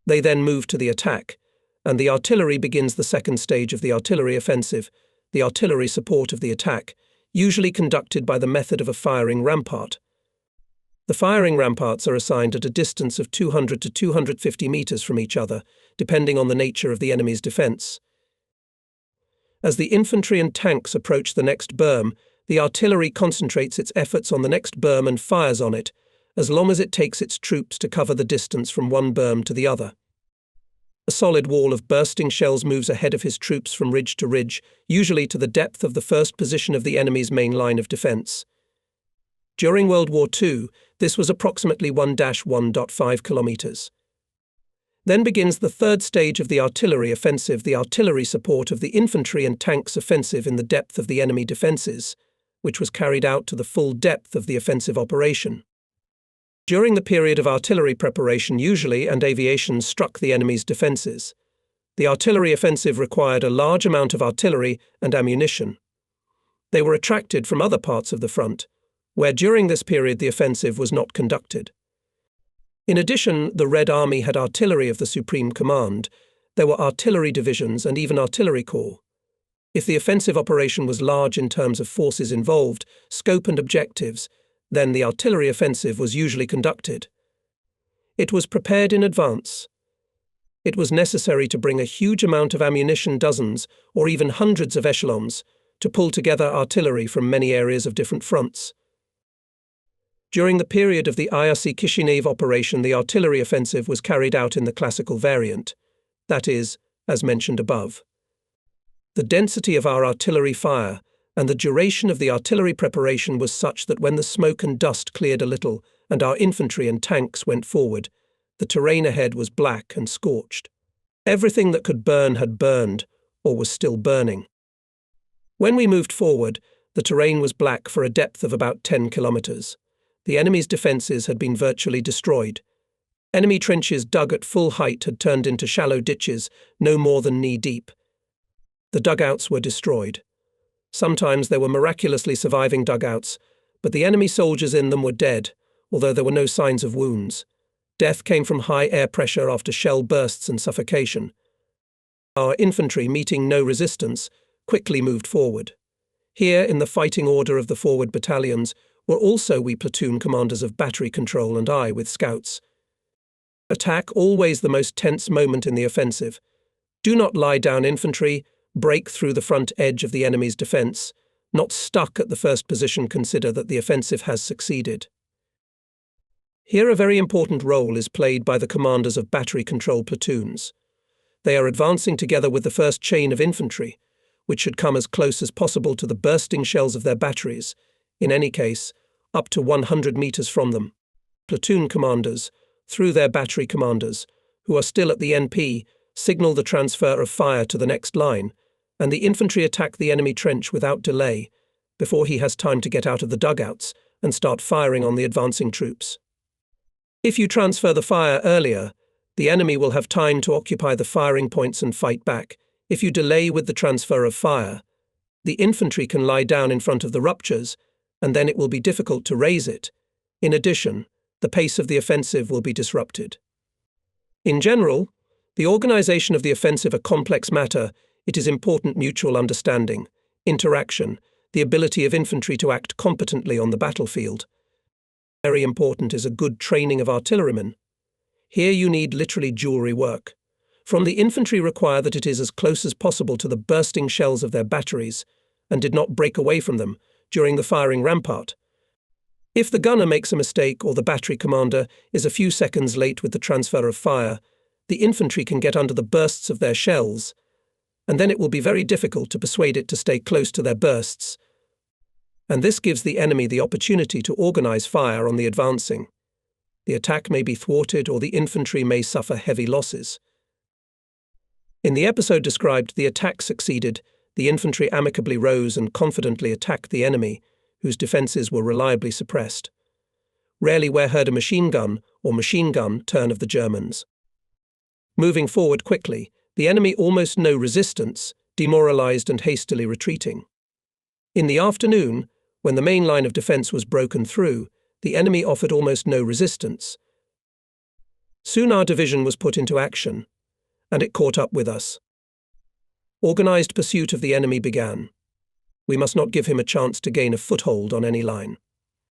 They then moved to the attack, and the artillery begins the second stage of the artillery offensive, the artillery support of the attack, usually conducted by the method of a firing rampart. The firing ramparts are assigned at a distance of 200 to 250 meters from each other, depending on the nature of the enemy's defense. As the infantry and tanks approach the next berm, the artillery concentrates its efforts on the next berm and fires on it, as long as it takes its troops to cover the distance from one berm to the other. A solid wall of bursting shells moves ahead of his troops from ridge to ridge, usually to the depth of the first position of the enemy's main line of defense. During World War II, this was approximately 1-1.5 kilometers. Then begins the third stage of the artillery offensive, the artillery support of the infantry and tanks offensive in the depth of the enemy defenses, which was carried out to the full depth of the offensive operation. During the period of artillery preparation, usually, and aviation struck the enemy's defenses. The artillery offensive required a large amount of artillery and ammunition. They were attracted from other parts of the front, where during this period the offensive was not conducted. In addition, the Red Army had artillery of the Supreme Command. There were artillery divisions and even artillery corps. If the offensive operation was large in terms of forces involved, scope and objectives, then the artillery offensive was usually conducted. It was prepared in advance. It was necessary to bring a huge amount of ammunition, dozens or even hundreds of echelons, to pull together artillery from many areas of different fronts. During the period of the Jassy-Kishinev operation, the artillery offensive was carried out in the classical variant, that is, as mentioned above. The density of our artillery fire and the duration of the artillery preparation was such that when the smoke and dust cleared a little and our infantry and tanks went forward, the terrain ahead was black and scorched. Everything that could burn had burned or was still burning. When we moved forward, the terrain was black for a depth of about 10 kilometers. The enemy's defences had been virtually destroyed. Enemy trenches dug at full height had turned into shallow ditches, no more than knee-deep. The dugouts were destroyed. Sometimes there were miraculously surviving dugouts, but the enemy soldiers in them were dead, although there were no signs of wounds. Death came from high air pressure after shell bursts and suffocation. Our infantry, meeting no resistance, quickly moved forward. Here, in the fighting order of the forward battalions, were also we platoon commanders of battery control and I with scouts. Attack, always the most tense moment in the offensive. Do not lie down, infantry. Break through the front edge of the enemy's defense. Not stuck at the first position, consider that the offensive has succeeded. Here a very important role is played by the commanders of battery control platoons. They are advancing together with the first chain of infantry, which should come as close as possible to the bursting shells of their batteries, in any case, up to 100 meters from them. Platoon commanders, through their battery commanders, who are still at the NP, signal the transfer of fire to the next line, and the infantry attack the enemy trench without delay, before he has time to get out of the dugouts and start firing on the advancing troops. If you transfer the fire earlier, the enemy will have time to occupy the firing points and fight back. If you delay with the transfer of fire, the infantry can lie down in front of the ruptures, and then it will be difficult to raise it. In addition, the pace of the offensive will be disrupted. In general, the organization of the offensive a complex matter. It is important mutual understanding, interaction, the ability of infantry to act competently on the battlefield. Very important is a good training of artillerymen. Here you need literally jewelry work. From the infantry require that it is as close as possible to the bursting shells of their batteries, and did not break away from them during the firing rampart. If the gunner makes a mistake or the battery commander is a few seconds late with the transfer of fire, the infantry can get under the bursts of their shells, and then it will be very difficult to persuade it to stay close to their bursts. And this gives the enemy the opportunity to organize fire on the advancing. The attack may be thwarted or the infantry may suffer heavy losses. In the episode described, the attack succeeded. The infantry amicably rose and confidently attacked the enemy, whose defences were reliably suppressed. Rarely were heard a machine gun or machine gun turn of the Germans. Moving forward quickly, the enemy almost no resistance, demoralized and hastily retreating. In the afternoon, when the main line of defence was broken through, the enemy offered almost no resistance. Soon our division was put into action, and it caught up with us. Organised pursuit of the enemy began. We must not give him a chance to gain a foothold on any line.